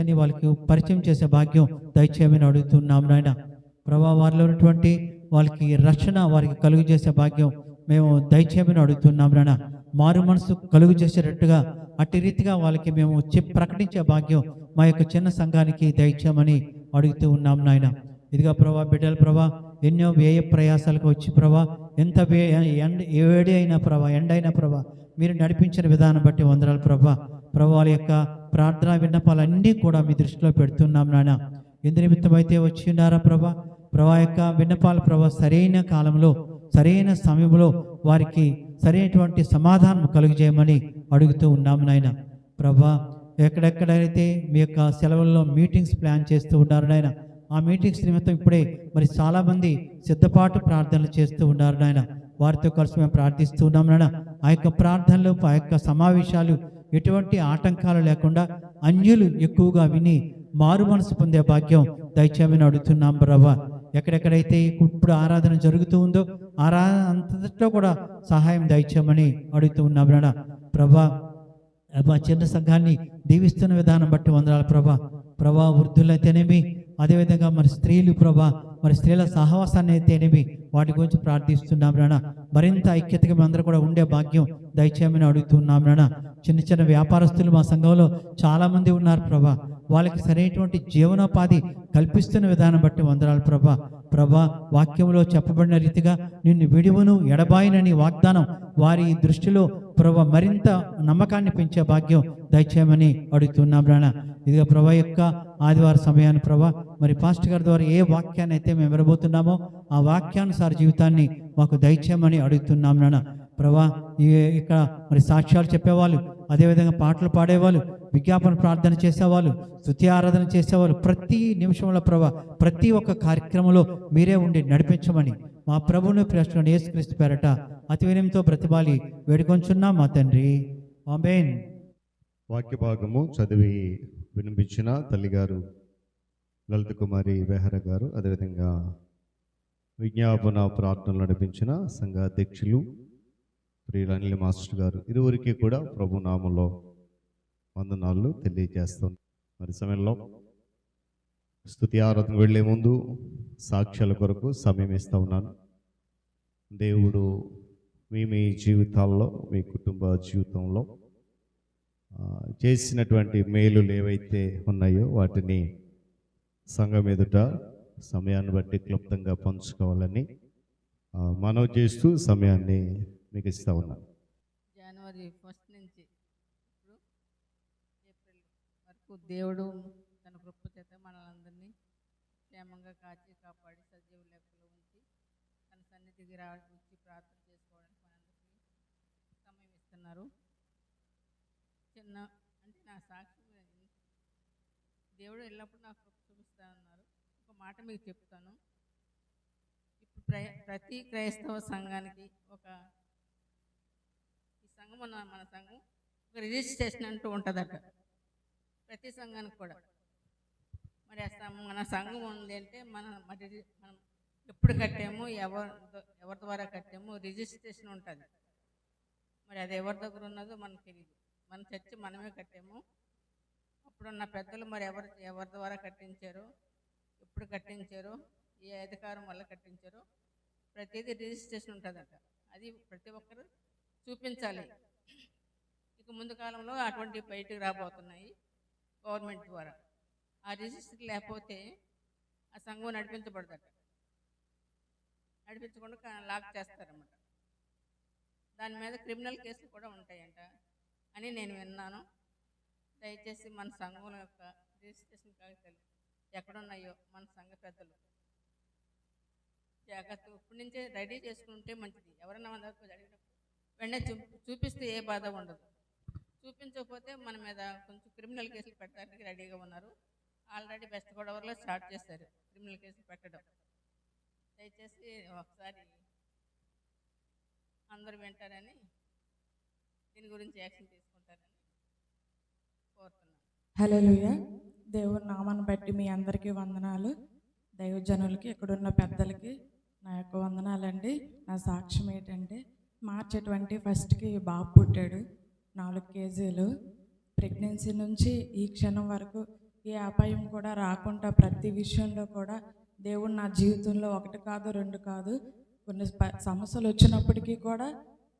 అని వాళ్ళకి పరిచయం చేసే భాగ్యం దయచేయమని అడుగుతున్నాం నాయన. ప్రభా వారిలో ఉన్నటువంటి వాళ్ళకి రక్షణ వారికి కలుగు చేసే భాగ్యం మేము దయచేయమని అడుగుతున్నాం నాయన. మారు మనసు కలుగు చేసేటట్టుగా అట్టి రీతిగా వాళ్ళకి మేము ప్రకటించే భాగ్యం మా యొక్క చిన్న సంఘానికి దయచేయమని అడుగుతూ ఉన్నాం నాయన. ఇదిగా ప్రభా బిడ్డల ప్రభా ఎన్నో వ్యయ ప్రయాసాలకు వచ్చి ప్రభా ఎంత వేడి అయినా ప్రభా ఎండ అయినా ప్రభా మీరు నడిపించిన విధానం బట్టి వందనాలు ప్రభా. వాళ్ళ యొక్క ప్రార్థన విన్నపాలన్నీ కూడా మీ దృష్టిలో పెడుతున్నాం నాయన. ఎందు నిమిత్తం అయితే వచ్చి ఉన్నారా ప్రభా యొక్క విన్నపాలు ప్రభా సరైన కాలంలో సరైన సమయంలో వారికి సరైనటువంటి సమాధానం కలుగజేయమని అడుగుతూ ఉన్నాము నాయన. ప్రభా ఎక్కడెక్కడైతే మీ యొక్క సెలవుల్లో మీటింగ్స్ ప్లాన్ చేస్తూ ఉన్నారు నాయన, ఆ మీటింగ్స్ నిమిత్తం ఇప్పుడే మరి చాలామంది సిద్ధపాటు ప్రార్థనలు చేస్తూ ఉన్నారు నాయన. వారితో కలిసి మేము ప్రార్థిస్తూ ఉన్నాం నాయన. ఆ యొక్క ప్రార్థనలు ఆ యొక్క సమావేశాలు ఎటువంటి ఆటంకాలు లేకుండా అన్యులు ఎక్కువగా విని మారు మనసు పొందే భాగ్యం దయచేయమని అడుగుతున్నాం ప్రభా. ఎక్కడెక్కడైతే ఇప్పుడు ఆరాధన జరుగుతూ ఉందో ఆరాధన అంతట్లో కూడా సహాయం దయచేయమని అడుగుతూ ఉన్నాం నాయన. ప్రభా చిన్న సంఘాన్ని దీవిస్తున్న విధానం బట్టి వందనాలు ప్రభా వృద్ధులైతేనేమి, అదేవిధంగా మరి స్త్రీలు మరి స్త్రీల సహవాసాన్ని అయితేనేమి వాటి గురించి ప్రార్థిస్తున్నాం నాన్న. మరింత ఐక్యతగా మేమందరూ కూడా ఉండే భాగ్యం దయచేయమని అడుగుతున్నాం నాన్న. చిన్న చిన్న వ్యాపారస్తులు మా సంఘంలో చాలామంది ఉన్నారు వాళ్ళకి సరైనటువంటి జీవనోపాధి కల్పిస్తున్న విధానం బట్టి వందనాలు వాక్యంలో చెప్పబడిన రీతిగా నిన్ను విడివను ఎడబాయినని వాగ్దానం వారి దృష్టిలో మరింత నమ్మకాన్ని పెంచే భాగ్యం దయచేయమని అడుగుతున్నాం నాన్న. ఇదిగా యొక్క ఆదివారం సమయాన్ని మరి పాస్టర్ గారి ద్వారా ఏ వాక్యాన్ని అయితే మేము వినబోతున్నామో ఆ వాక్యానుసార జీవితాన్ని మాకు దయచేయమని అడుగుతున్నాం నాన్న. ఇక్కడ మరి సాక్ష్యాలు చెప్పేవాళ్ళు, అదేవిధంగా పాటలు పాడేవాళ్ళు, విజ్ఞాపన ప్రార్థన చేసేవాళ్ళు, స్తుతి ఆరాధన చేసేవాళ్ళు, ప్రతి నిమిషంలో ప్రతి ఒక్క కార్యక్రమంలో మీరే ఉండి నడిపించమని మా ప్రభువును ప్రేష్ఠుని యేసుక్రీస్తు పేరట అతి వినయంతో ప్రతిబాలి వేడుకొంచున్నాం మా తండ్రి, ఆమేన్. వాక్య భాగము చదివి వినిపించిన తల్లిగారు లలిత కుమారి బెహర గారు, అదేవిధంగా విజ్ఞాపన ప్రార్థనలు నడిపించిన సంఘ అధ్యక్షులు ప్రియులు అనిల్ మాస్టర్ గారు, ఇరువురికి కూడా ప్రభు నామంలో వందనాలు తెలియజేస్తాం. మరి సమయంలో స్తుతి ఆరాధన వెళ్లే ముందు సాక్ష్యాల కొరకు సమయం ఇస్తూ ఉన్నాను. దేవుడు మీ జీవితాల్లో, మీ కుటుంబ జీవితంలో చేసినటువంటి మేలులు ఏవైతే ఉన్నాయో వాటిని సంఘం ఎదుట సమయాన్ని బట్టి క్లుప్తంగా పంచుకోవాలని మనవి చేస్తూ సమయాన్ని మీకు ఇస్తూ ఉన్నాను. జనవరి 1 నుంచి ఇప్పుడు ఏప్రిల్ వరకు దేవుడు తన కృప చేత మనలందరినీ క్షేమంగా కాచి కాపాడి సజీవ లెక్కలో ఉంచి తన సన్నిధికి వచ్చి ప్రార్థన చేసుకోవడానికి మనందరికీ సమయం ఇస్తున్నారు. అంటే నా సాక్షి దేవుడు ఎల్లప్పుడూ నాకు కృప చూపిస్తా ఉన్నారు. ఒక మాట మీకు చెప్తాను. ఇప్పుడు ప్రతి క్రైస్తవ సంఘానికి ఈ సంఘం మన సంఘం ఒక రిజిస్ట్రేషన్ అంటూ ఉంటుందట, ప్రతి సంఘానికి కూడా. మరి మన సంఘం ఉంది అంటే మనం ఎప్పుడు కట్టామో ఎవరి ద్వారా కట్టామో రిజిస్ట్రేషన్ ఉంటుంది. మరి అది ఎవరి దగ్గర ఉన్నదో మనకు తెలియదు. మన చర్చి మనమే కట్టాము. అప్పుడున్న పెద్దలు మరి ఎవరి ద్వారా కట్టించారో, ఎప్పుడు కట్టించారో, ఏ అధికారం వల్ల కట్టించారో ప్రతిదీ రిజిస్ట్రేషన్ ఉంటుందట. అది ప్రతి ఒక్కరు చూపించాలి. ఇక ముందు కాలంలో అటువంటి బయటకు రాబోతున్నాయి గవర్నమెంట్ ద్వారా. ఆ రిజిస్టర్ లేకపోతే ఆ సంఘం నడిపించబడదట, నడిపించకుండా లాక్ చేస్తారన్నమాట. దాని మీద క్రిమినల్ కేసులు కూడా ఉంటాయంట అని నేను విన్నాను. దయచేసి మన సంఘం యొక్క రిజిస్ట్రేషన్ కాగితాలు ఎక్కడున్నాయో మన సంఘ పెద్దలు జాగ్రత్త ఇప్పటి నుంచే రెడీ చేసుకుంటే మంచిది. ఎవరైనా మన దగ్గర అడిగినప్పుడు వెంటనే చూపిస్తే ఏ బాధ ఉండదు. చూపించకపోతే మన మీద కొంచెం క్రిమినల్ కేసులు పెట్టడానికి రెడీగా ఉన్నారు. ఆల్రెడీ వెస్ట్ గోదావరిలో స్టార్ట్ చేశారు క్రిమినల్ కేసులు పెట్టడం. దయచేసి ఒకసారి అందరూ వింటారని, దీని గురించి యాక్షన్ తీసుకుంటారని కోరుతున్నాను. హల్లెలూయా. దేవుని నామాన్ని బట్టి మీ అందరికీ వందనాలు. దైవజనులకి, ఇక్కడున్న పెద్దలకి నా యొక్క వందనాలండి. నా సాక్ష్యం ఏంటంటే, మార్చ్ 21కి బాబు పుట్టాడు. 4 కేజీలు. ప్రెగ్నెన్సీ నుంచి ఈ క్షణం వరకు ఏ అపాయం కూడా రాకుండా ప్రతి విషయంలో కూడా దేవుడు నా జీవితంలో 1 కాదు 2 కాదు కొన్ని సమస్యలు వచ్చినప్పటికీ కూడా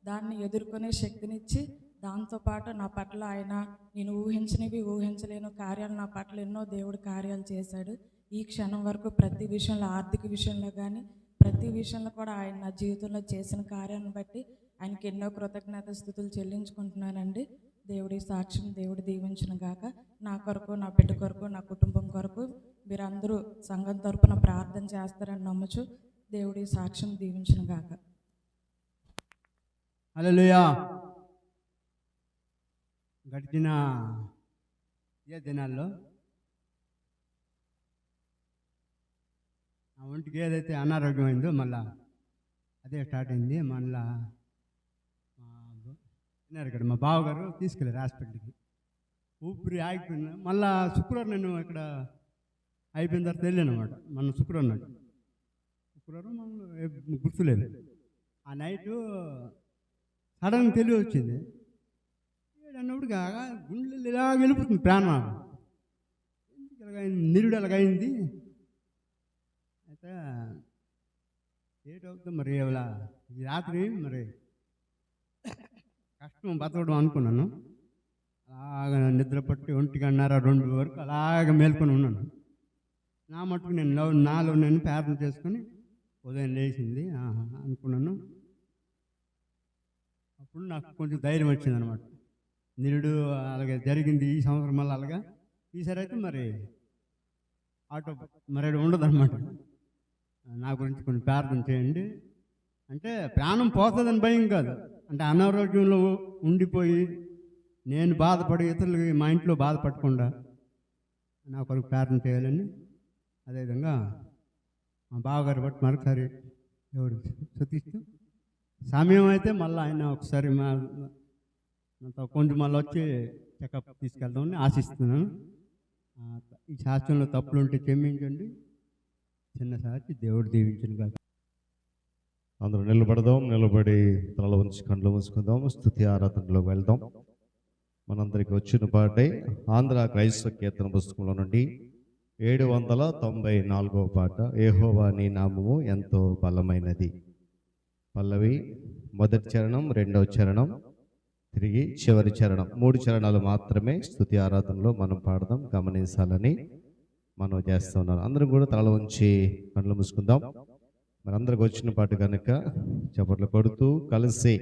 దాన్ని ఎదుర్కొనే శక్తినిచ్చి, దాంతోపాటు నా పట్ల ఆయన నేను ఊహించనివి ఊహించలేని కార్యాలు నా పట్ల ఎన్నో దేవుడు కార్యాలు చేశాడు. ఈ క్షణం వరకు ప్రతి విషయంలో, ఆర్థిక విషయంలో కానీ ప్రతి విషయంలో కూడా ఆయన నా జీవితంలో చేసిన కార్యాలను బట్టి ఆయనకి ఎన్నో కృతజ్ఞత స్తుతులు చెల్లించుకుంటున్నానండి. దేవుడి సాక్ష్యం దేవుడు దీవించును గాక. నా కొరకు, నా బిడ్డ కొరకు, నా కుటుంబం కొరకు మీరందరూ సంఘం తరపున ప్రార్థన చేస్తారని నమ్ముచు దేవుడి సాక్ష్యం దీవించును గాక. హల్లెలూయా. గడిచిన దినాల్లో ఆ ఒంటికి ఏదైతే అనారోగ్యమైందో మళ్ళా అదే స్టార్ట్ అయింది. మళ్ళా ఇక్కడ మా బావగారు తీసుకెళ్ళారు హాస్పిటల్కి. ఊపిరి ఆగిపోయిన మళ్ళా శుక్రవారం నేను ఇక్కడ అయిపోయిన తర్వాత వెళ్ళాను అనమాట. మన శుక్రవారం మళ్ళీ గుర్తులేదు. ఆ నైటు సడన్ తెలివి వచ్చింది. అన్నప్పుడు గుండెలు ఇలా వెళ్ళిపోతుంది ప్రాణం. నిరుడు అలాగైంది. అయితే ఏటవుతుంది మరి ఇలా ఈ రాత్రి మరి కష్టం బతకడం అనుకున్నాను. అలాగ నిద్ర పట్టి 1:30-2 వరకు అలాగ మేల్కొని ఉన్నాను. నా మట్టుకు నాలో నేను ప్రార్థన చేసుకొని ఉదయం లేచింది అనుకున్నాను. అప్పుడు నాకు కొంచెం ధైర్యం వచ్చింది అనమాట. నిరుడు అలాగే జరిగింది ఈ సంవత్సరం మళ్ళీ అలాగా. ఈసారి అయితే మరి ఆటో మరి ఉండదన్నమాట. నా గురించి కొన్ని ప్రార్థన చేయండి అంటే ప్రాణం పోతుందని భయం కాదు, అంటే అనారోగ్యంలో ఉండిపోయి నేను బాధపడి ఇతరులకి మా ఇంట్లో బాధపడకుండా నా కొరకు ప్రార్థన చేయాలని, అదేవిధంగా మా బావగారు బట్టి మరొకసారి దేవుడికి స్తుతిస్తూ సమయం అయితే మళ్ళీ ఆయన ఒకసారి నాతో కొంచెం మళ్ళీ వచ్చి చెకప్ తీసుకెళ్దామని ఆశిస్తున్నాను. ఈ శాస్త్రంలో తప్పులు ఉంటే క్షమించండి. చిన్న సాక్షి దేవుడు దీవించను కాదు. అందరూ నిలబడదాం. నిలబడి తల ఉంచి కళ్ళు మూసుకుందాం. స్తుతి ఆరాధనలోకి వెళ్దాం. మనందరికి వచ్చిన పాటే ఆంధ్ర క్రైస్తవ కీర్తన పుస్తకంలో నుండి 794వ పాట, యెహోవా నీ నామము ఎంతో బలమైనది. పల్లవి మొదటి చరణం, రెండవ చరణం, తిరిగి చివరి చరణం, 3 చరణాలు మాత్రమే స్తుతి ఆరాధనలో మనం పాడదాం. గమనించాలని మనం చేస్తూ ఉన్నాను. అందరూ కూడా తల ఉంచి కళ్ళు మూసుకుందాం. మనందరికి వచ్చిన పాట కనుక చప్పట్లు కొడుతూ కలిసి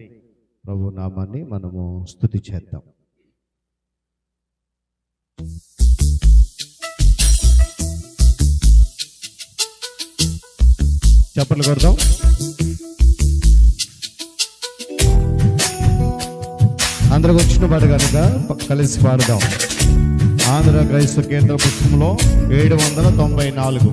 ప్రభు నామాన్ని మనము స్తుతి చేద్దాం. చప్పట్లు కొడదాం. అందరికి వచ్చిన పాట కనుక కలిసి పాడదాం. ఆంధ్ర క్రైస్తవ కీర్తన పుస్తకంలో 794.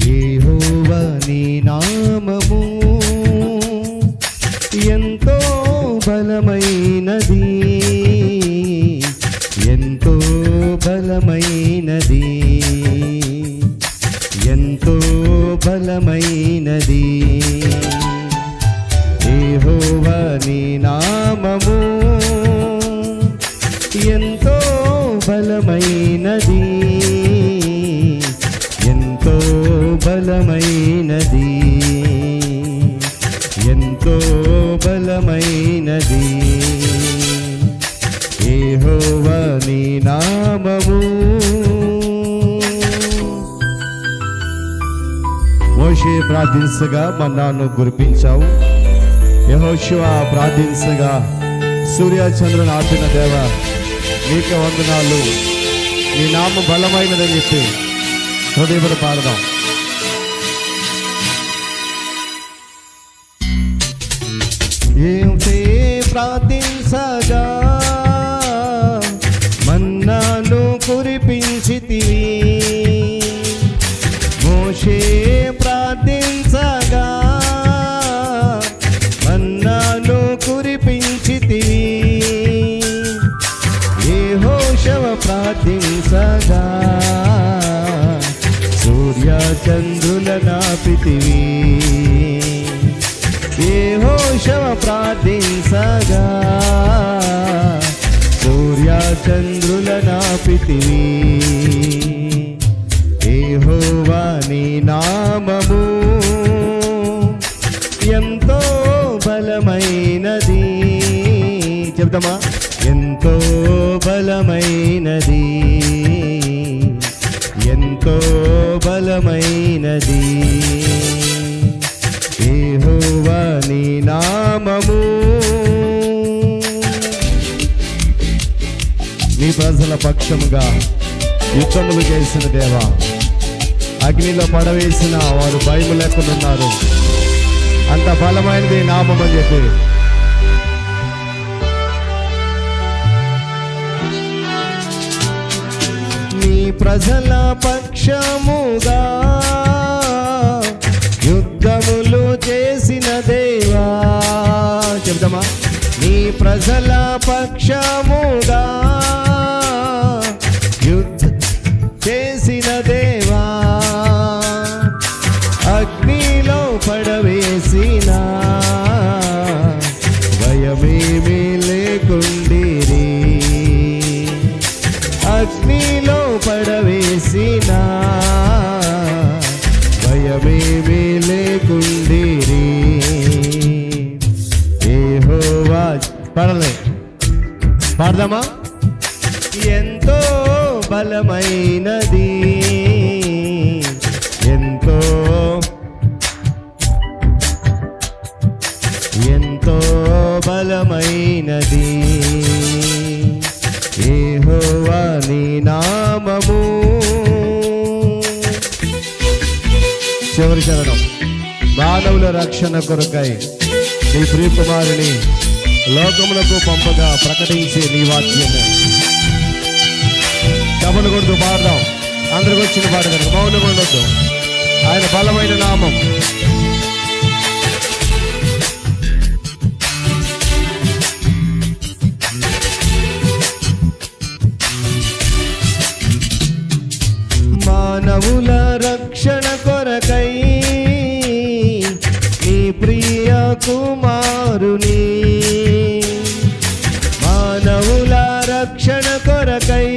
యెహోవా నీ నామము ఎంతో బలమైనది, ఎంతో బలమైనది, ఎంతో బలమైనది. యెహోవా నీ నామము ఎంతో బలమైనది, ఎంతో బలమైనది, ఎంతో బలమైనది. యెహోవా నీ నామము. మోషే ప్రార్థించగా మన్నాను కురిపించావు. యెహోషువ ప్రార్థించగా సూర్య చంద్రుని ఆపిన దేవ నీకే వందనాలు. నీ నామం బలమైనదని చెప్పి హృదయపడి పాడదాం. ఏమిటే ప్రార్థించగా మన్నాను కురిపించితివి. మోషే ప్రార్థించగా మన్నాను కురిపించితివి. యెహోషువ ప్రార్థించగా సూర్య చంద్రుల నాపితివి. సంతోషమ ప్రార్థించగా సూర్య చంద్రుల నాపితివి. యెహోవా నీ నామము ఎంతో బలమైనది. చెప్తామా? ఎంతో బలమైనది, ఎంతో బలమైనది. యెహోవా నీ నామము. నీ ప్రజల పక్షముగా యుద్ధములు చేసిన దేవా, అగ్నిలో పడవేసిన వారు భయము లేకుండా ఉన్నారు. అంత బలమైనది నామం అని చెప్పి నీ ప్రజల పక్షముగా యుద్ధములు చేసిన దేవా. చెప్తామా? నీ ప్రజల పక్షముగా యుద్ధ చేసిన దేవా, అగ్నిలో పడవేసిన భయమేమీ లేకుండిరి. అగ్నిలో పడవేసిన భయమేమీ లేకుండిరి. యెహోవా పడలే పాడదామా? ఎంతో బలమైనది, ఎంతో ఎంతో బలమైనది. యెహోవా నీ నామము. చివరి చరణం. మానవుల రక్షణ కొరకై నీ ప్రియకుమారుని లోకములకు పంపగా ప్రకటించే నీ వాక్యము. డబ్బులు కొడుతూ పాడదాం. అందరికి వచ్చిన పాట కనుక మౌనం ఉండొద్దు. ఆయన బలమైన నామం. మానవుల రక్షణ కొరకై నీ ప్రియ కుమారుని, మానవుల రక్షణ కొరకై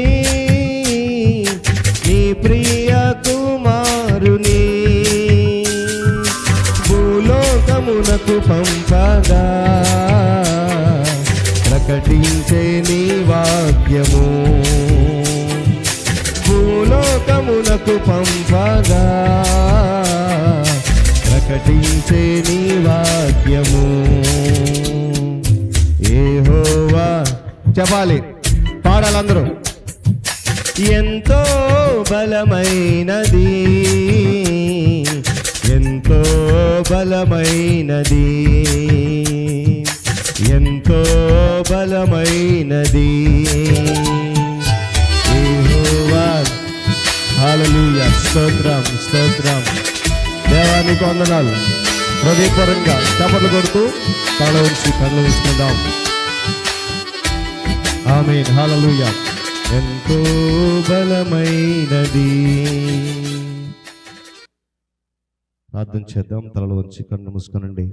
నీ ప్రియ కుమారుని భూలోకమునకు పంపగా ప్రకటించే నీ వాక్యము. భూలోకమునకు పంపగా ప్రకటించే నీ వాక్యము. యెహోవా చెప్పాలి, పాడాలందరూ. ఎంతో బలమైనది, ఎంతో బలమైనది, ఎంతో బలమైనది. యెహోవా. హల్లెలూయా. స్తోత్రం, స్తోత్రం. దేవానికి వందనాలు. హృదయపరంగా చప్పట్లు కొడుతూ తల ఉంచి కళ్ళు ఉంచుకుందాం. ఆమేన్. హల్లెలూయా. ఎంతో బలమైనది. ప్రార్థన చేద్దాం. తలలో ఉంచి కన్ను మూసుకొనండి.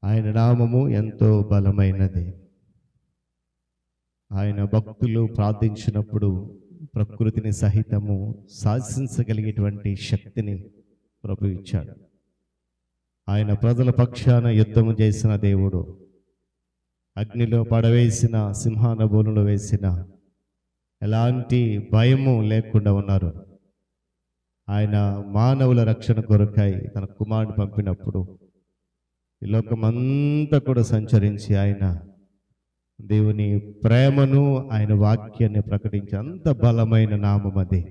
ఆయన నామము ఎంతో బలమైనది. ఆయన భక్తులు ప్రార్థించినప్పుడు ప్రకృతిని సహితము శాసించగలిగేటువంటి శక్తిని ప్రభు ఇచ్చాడు. ఆయన ప్రజల పక్షాన యుద్ధము చేసిన దేవుడు. అగ్నిలో పడవేసిన, సింహానబోనులో వేసిన ఎలాంటి భయము లేకుండా ఉన్నారు. ఆయన మానవుల రక్షణ కొరకై తన కుమారుని పంపినప్పుడు ఈ లోకమంతా కూడా సంచరించి ఆయన దేవుని ప్రేమను, ఆయన వాక్యాన్ని ప్రకటించే అంత బలమైన నామం అది.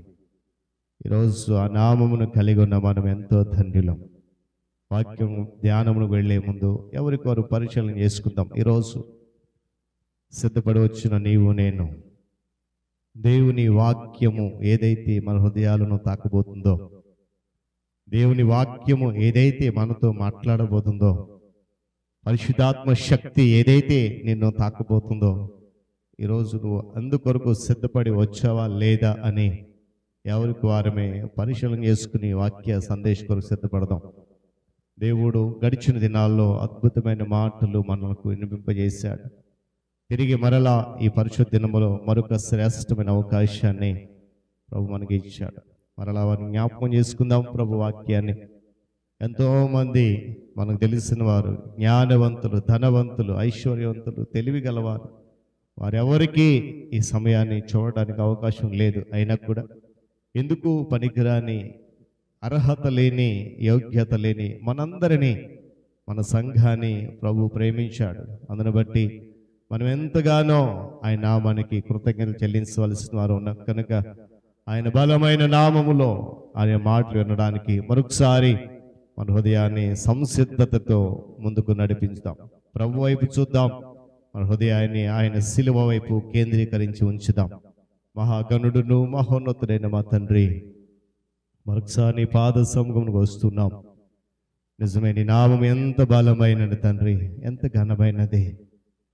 ఈరోజు ఆ నామమును కలిగి ఉన్న మనం ఎంతో ధన్యులం. వాక్యం ధ్యానమును వెళ్లే ముందు ఎవరికొరు పరిశీలన చేసుకుందాం. ఈరోజు సిద్ధపడి వచ్చిన నీవు నేను దేవుని వాక్యము ఏదైతే మన హృదయాలను తాకబోతుందో, దేవుని వాక్యము ఏదైతే మనతో మాట్లాడబోతుందో, పరిశుద్ధాత్మ శక్తి ఏదైతే నిన్ను తాకబోతుందో, ఈరోజు నువ్వు అందుకొరకు సిద్ధపడి వచ్చావా లేదా అని ఎవరికి వారమే పరిశీలన చేసుకుని వాక్య సందేశం కొరకు సిద్ధపడదాం. దేవుడు గడిచిన దినాల్లో అద్భుతమైన మాటలు మనకు వినిపింపజేశాడు. తిరిగి మరలా ఈ పరిశుద్ధ దినములో మరొక శ్రేష్టమైన అవకాశాన్ని ప్రభు మనకి ఇచ్చాడు. మరలా వారిని జ్ఞాపకం చేసుకుందాం ప్రభు వాక్యాన్ని. ఎంతోమంది మనకు తెలిసిన వారు, జ్ఞానవంతులు, ధనవంతులు, ఐశ్వర్యవంతులు, తెలివి గలవారు, వారెవరికీ ఈ సమయాన్ని చూడడానికి అవకాశం లేదు. అయినా కూడా ఎందుకు పనికిరాని, అర్హత లేని, యోగ్యత లేని మనందరినీ, మన సంఘాన్ని ప్రభు ప్రేమించాడు. అందును బట్టి మనం ఎంతగానో ఆయన నామానికి కృతజ్ఞతలు చెల్లించవలసిన వారు ఉన్నాం కనుక ఆయన బలమైన నామములో ఆయన మాటలు వినడానికి మరొకసారి మన హృదయాన్ని సంసిద్ధతతో ముందుకు నడిపించుదాం. ప్రభు వైపు చూద్దాం. మన హృదయాన్ని ఆయన శిలువ వైపు కేంద్రీకరించి ఉంచుదాం. మహాగణుడును మహోన్నతుడైన మా తండ్రి, మరొకసారి నీ పాద సముఖమునకు వస్తున్నాం. నిజమే, నీ నామం ఎంత బలమైనది తండ్రి, ఎంత ఘనమైనది,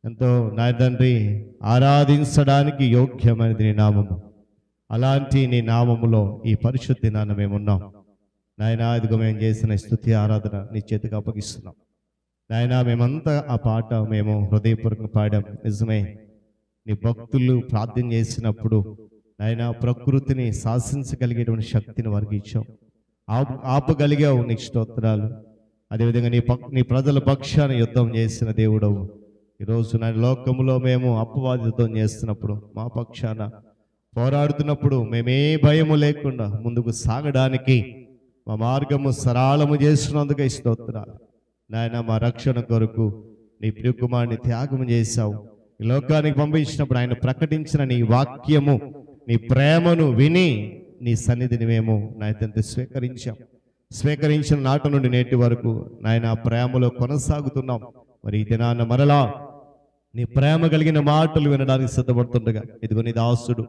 ఎంతో నా తండ్రి ఆరాధించడానికి యోగ్యమైనది నీ నామము. అలాంటి నీ నామములో ఈ పరిశుద్ధి నాన్న మేమున్నాం నాయన. ఇదిగో మేము చేసిన స్తుతి ఆరాధన నీ చేతికి అప్పగిస్తున్నాం నాయన. మేమంతా ఆ పాట మేము హృదయపూర్వకంగా పాడాం. నిజమే, నీ భక్తులు ప్రార్థన చేసినప్పుడు నాయన ప్రకృతిని శాసించగలిగేటువంటి శక్తిని వారికి ఇచ్చావు, ఆపగలిగావు. నీకు స్తోత్రాలు. అదేవిధంగా నీ ప్రజల పక్షాన యుద్ధం చేసిన దేవుడవు. ఈరోజు నా లోకములో మేము అపవాది యుద్ధం చేస్తున్నప్పుడు, మా పక్షాన పోరాడుతున్నప్పుడు మేమే భయము లేకుండా ముందుకు సాగడానికి మా మార్గము సరళము చేస్తున్నందుకే స్తోత్రాలు నాయన. మా రక్షణ కొరకు నీ ప్రియకుమారుని త్యాగం చేశావు. ఈ లోకానికి పంపించినప్పుడు ఆయన ప్రకటించిన నీ వాక్యము, నీ ప్రేమను విని నీ సన్నిధిని మేము నాయన స్వీకరించిన నాటి నుండి నేటి వరకు నాయన ప్రేమలో కొనసాగుతున్నాం. మరి ఈ దినాన మరలా నీ ప్రేమ కలిగిన మాటలు వినడానికి సిద్ధపడుతుండగా ఇదిగో నీ దాసుడు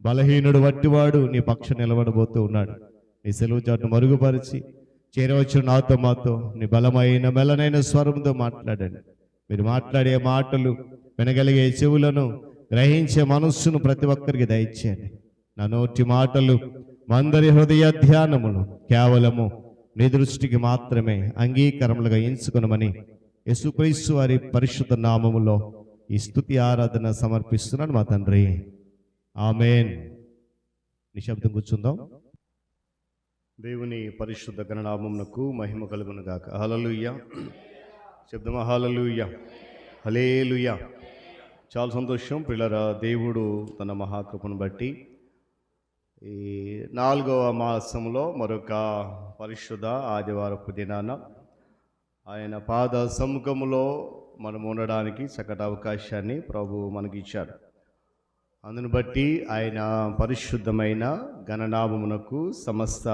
బలహీనుడు వట్టివాడు నీ పక్ష నిలబడబోతూ ఉన్నాడు. నీ సెలవు చాటును మరుగుపరిచి చేరవచ్చిన నాతో మాతో నీ బలమైన మెల్లనైన స్వరంతో మాట్లాడండి. మీరు మాట్లాడే మాటలు వినగలిగే చెవులను, గ్రహించే మనస్సును ప్రతి ఒక్కరికి దయచేయండి. నా నోటి మాటలు మందరి హృదయ ధ్యానములు కేవలము నీ దృష్టికి మాత్రమే అంగీకారములుగా ఎంచుకునమని యేసుక్రీస్తు వారి పరిశుద్ధ నామములో ఈ స్తుతి ఆరాధన సమర్పిస్తున్నాను మా తండ్రి. ఆమేన్. నిశ్శబ్దం కూర్చుందాం. దేవుని పరిశుద్ధ గణనామమునకు మహిమ కలుగును గాక. హల్లెలూయా. శబ్దమా హల్లెలూయా, హల్లెలూయా. చాలా సంతోషం పిల్లరా. దేవుడు తన మహాకృపను బట్టి ఈ 4వ మాసంలో మరొక పరిశుద్ధ ఆదివారపు దినాన ఆయన పాద సముఖములో మనం ఉండడానికి చక్కటి అవకాశాన్ని ప్రభు మనకి ఇచ్చాడు. అందును బట్టి ఆయన పరిశుద్ధమైన గణనామమునకు సమస్త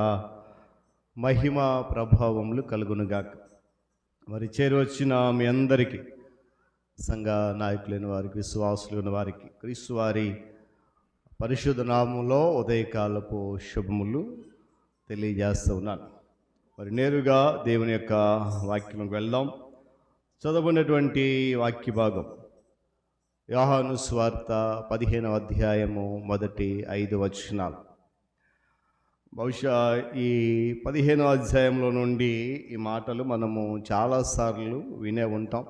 మహిమ ప్రభావములు కలుగునుగాక. మరి చేరువచ్చిన మీ అందరికీ, సంఘ నాయకులైన వారికి, విశ్వాసులైన వారికి క్రీస్తు వారి పరిశుద్ధ నామములో ఉదయకాలపు శుభములు తెలియజేస్తూ ఉన్నాను. మరి నేరుగా దేవుని యొక్క వాక్యంలోకి వెళ్దాం. చదవబడినటువంటి వాక్య భాగం యోహాను సువార్త 15వ అధ్యాయము మొదటి 5 వచనాలు. బహుశా ఈ 15వ అధ్యాయంలో నుండి ఈ మాటలు మనము చాలాసార్లు వినే ఉంటాం,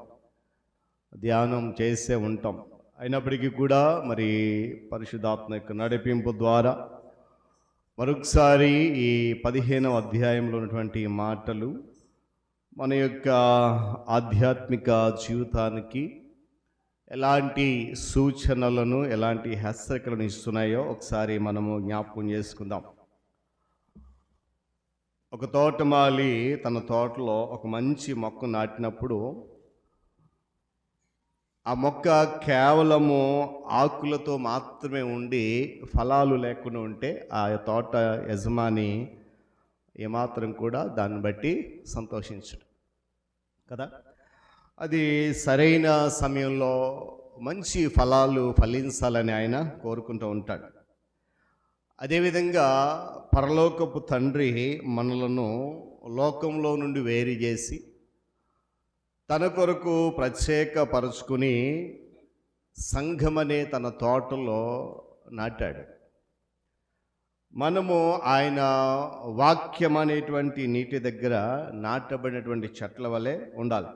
ధ్యానం చేసే ఉంటాం. అయినప్పటికీ కూడా మరి పరిశుద్ధాత్మ యొక్క నడిపింపు ద్వారా మరొకసారి ఈ 15వ అధ్యాయంలో ఉన్నటువంటి మాటలు మన యొక్క ఆధ్యాత్మిక జీవితానికి ఎలాంటి సూచనలను, ఎలాంటి హెచ్చరికలను ఇస్తున్నాయో ఒకసారి మనము జ్ఞాపకం చేసుకుందాం. ఒక తోటమాలి తన తోటలో ఒక మంచి మొక్క నాటినప్పుడు ఆ మొక్క కేవలము ఆకులతో మాత్రమే ఉండి ఫలాలు లేకుండా ఉంటే ఆ తోట యజమాని ఏమాత్రం కూడా దాన్ని బట్టి సంతోషించడు కదా. అది సరైన సమయంలో మంచి ఫలాలు ఫలించాలని ఆయన కోరుకుంటూ ఉంటాడు. అదేవిధంగా పరలోకపు తండ్రి మనలను లోకంలో నుండి వేరు చేసి తన కొరకు ప్రత్యేకపరుచుకుని సంఘమనే తన తోటలో నాటాడు. మనము ఆయన వాక్యం అనేటువంటి నీటి దగ్గర నాటబడినటువంటి చెట్ల వలె ఉండాలి.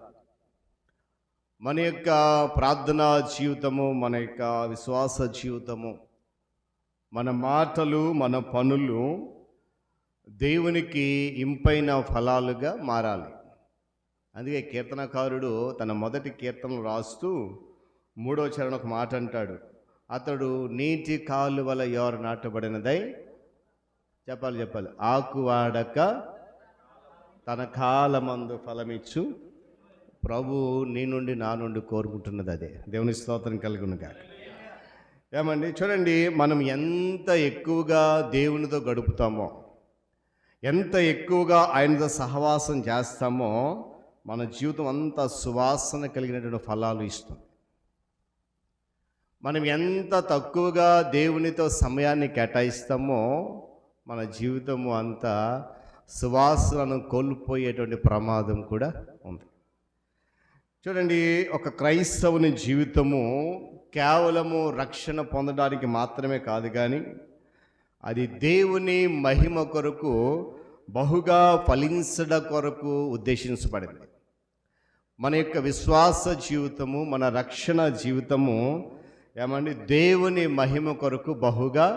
మన యొక్క ప్రార్థనా జీవితము, మన యొక్క విశ్వాస జీవితము, మన మాటలు, మన పనులు దేవునికి ఇంపైన ఫలాలుగా మారాలి. అందుకే కీర్తనకారుడు తన మొదటి కీర్తనలు రాస్తూ 3వ చరణం ఒక మాట అంటాడు, అతడు నీటి కాలువల ఎవరు నాటబడినదై చెప్పాలి ఆకు వాడక తన కాలమందు ఫలమిచ్చు ప్రభు నీ నుండి నా నుండి కోరుకుంటున్నది అదే. దేవుని స్తోత్రం కలుగును గాక. ఏమండి చూడండి, మనం ఎంత ఎక్కువగా దేవునితో గడుపుతామో, ఎంత ఎక్కువగా ఆయనతో సహవాసం చేస్తామో, మన జీవితం అంత సువాసన కలిగినటువంటి ఫలాలు ఇస్తుంది. మనం ఎంత తక్కువగా దేవునితో సమయాన్ని కేటాయిస్తామో మన జీవితము అంత సువాసనను కోల్పోయేటువంటి ప్రమాదం కూడా ఉంది. చూడండి, ఒక క్రైస్తవుని జీవితము కేవలము రక్షణ పొందడానికి మాత్రమే కాదు, కానీ అది దేవుని మహిమ కొరకు బహుగా ఫలించడం కొరకు ఉద్దేశించబడింది. మన యొక్క విశ్వాస జీవితము, మన రక్షణ జీవితము ఏమండి దేవుని మహిమ కొరకు బహుగా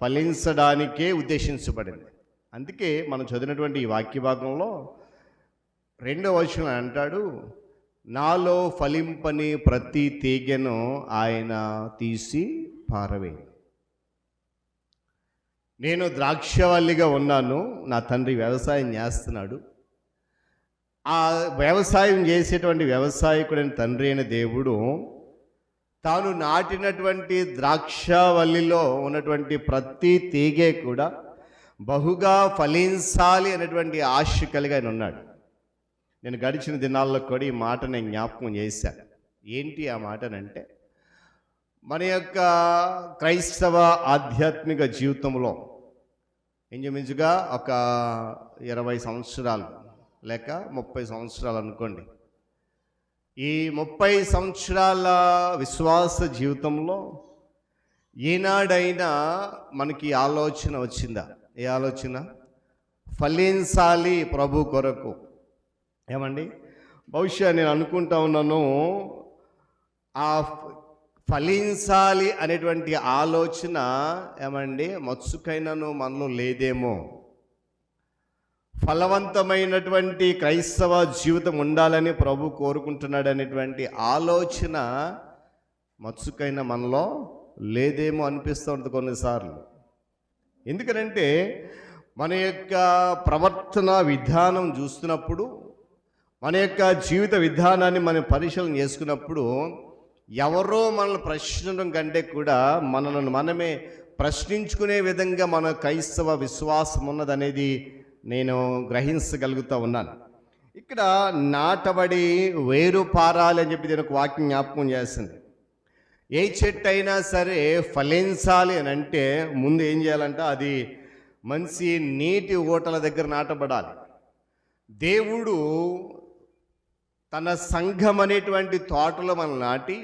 ఫలించడానికే ఉద్దేశించబడింది. అందుకే మనం చదివినటువంటి ఈ వాక్య భాగంలో 2వ వచనం అంటాడు, నాలో ఫలింపని ప్రతి తీగెను ఆయన తీసి పారవేయి. నేను ద్రాక్షవల్లిగా ఉన్నాను, నా తండ్రి వ్యవసాయం చేస్తున్నాడు. ఆ వ్యవసాయం చేసేటువంటి వ్యవసాయకుడైన తండ్రి అయిన దేవుడు తాను నాటినటువంటి ద్రాక్షవల్లిలో ఉన్నటువంటి ప్రతి తీగే కూడా బహుగా ఫలించాలి అనేటువంటి ఆశ కలిగి ఆయన ఉన్నాడు. నేను గడిచిన దినాల్లో కూడా ఈ మాట నేను జ్ఞాపకం చేశాను. ఏంటి ఆ మాటనంటే, మన యొక్క క్రైస్తవ ఆధ్యాత్మిక జీవితంలో ఇంచుమించుగా ఒక 20 సంవత్సరాలు లేక 30 సంవత్సరాలు అనుకోండి. ఈ 30 సంవత్సరాల విశ్వాస జీవితంలో ఏనాడైనా మనకి ఆలోచన వచ్చిందా? ఏ ఆలోచన? ఫలించాలి ప్రభు కొరకు. ఏమండి, బహుశా నేను అనుకుంటా ఉన్నాను, ఆ ఫలించాలి అనేటువంటి ఆలోచన ఏమండి మత్సుకైనను మనలో లేదేమో. ఫలవంతమైనటువంటి క్రైస్తవ జీవితం ఉండాలని ప్రభు కోరుకుంటున్నాడు అనేటువంటి ఆలోచన మత్సుకైన మనలో లేదేమో అనిపిస్తూ ఉంటుంది కొన్నిసార్లు. ఎందుకనంటే మన యొక్క ప్రవర్తన విధానం చూస్తున్నప్పుడు, మన యొక్క జీవిత విధానాన్ని మనం పరిశీలన చేసుకున్నప్పుడు, ఎవరో మనల్ని ప్రశ్నించడం కంటే కూడా మనల్ని మనమే ప్రశ్నించుకునే విధంగా మన క్రైస్తవ విశ్వాసం ఉన్నదనేది నేను గ్రహించగలుగుతూ ఉన్నాను. ఇక్కడ నాటబడి వేరు పారాలి అని చెప్పి నేను ఒక వాక్యం జ్ఞాపకం చేసింది. ఏ చెట్టు అయినా సరే ఫలించాలి అని అంటే ముందు ఏం చేయాలంటే అది మంచి నీటి ఊటల దగ్గర నాటబడాలి. దేవుడు తన సంఘం అనేటువంటి తోటలో మనం నాటి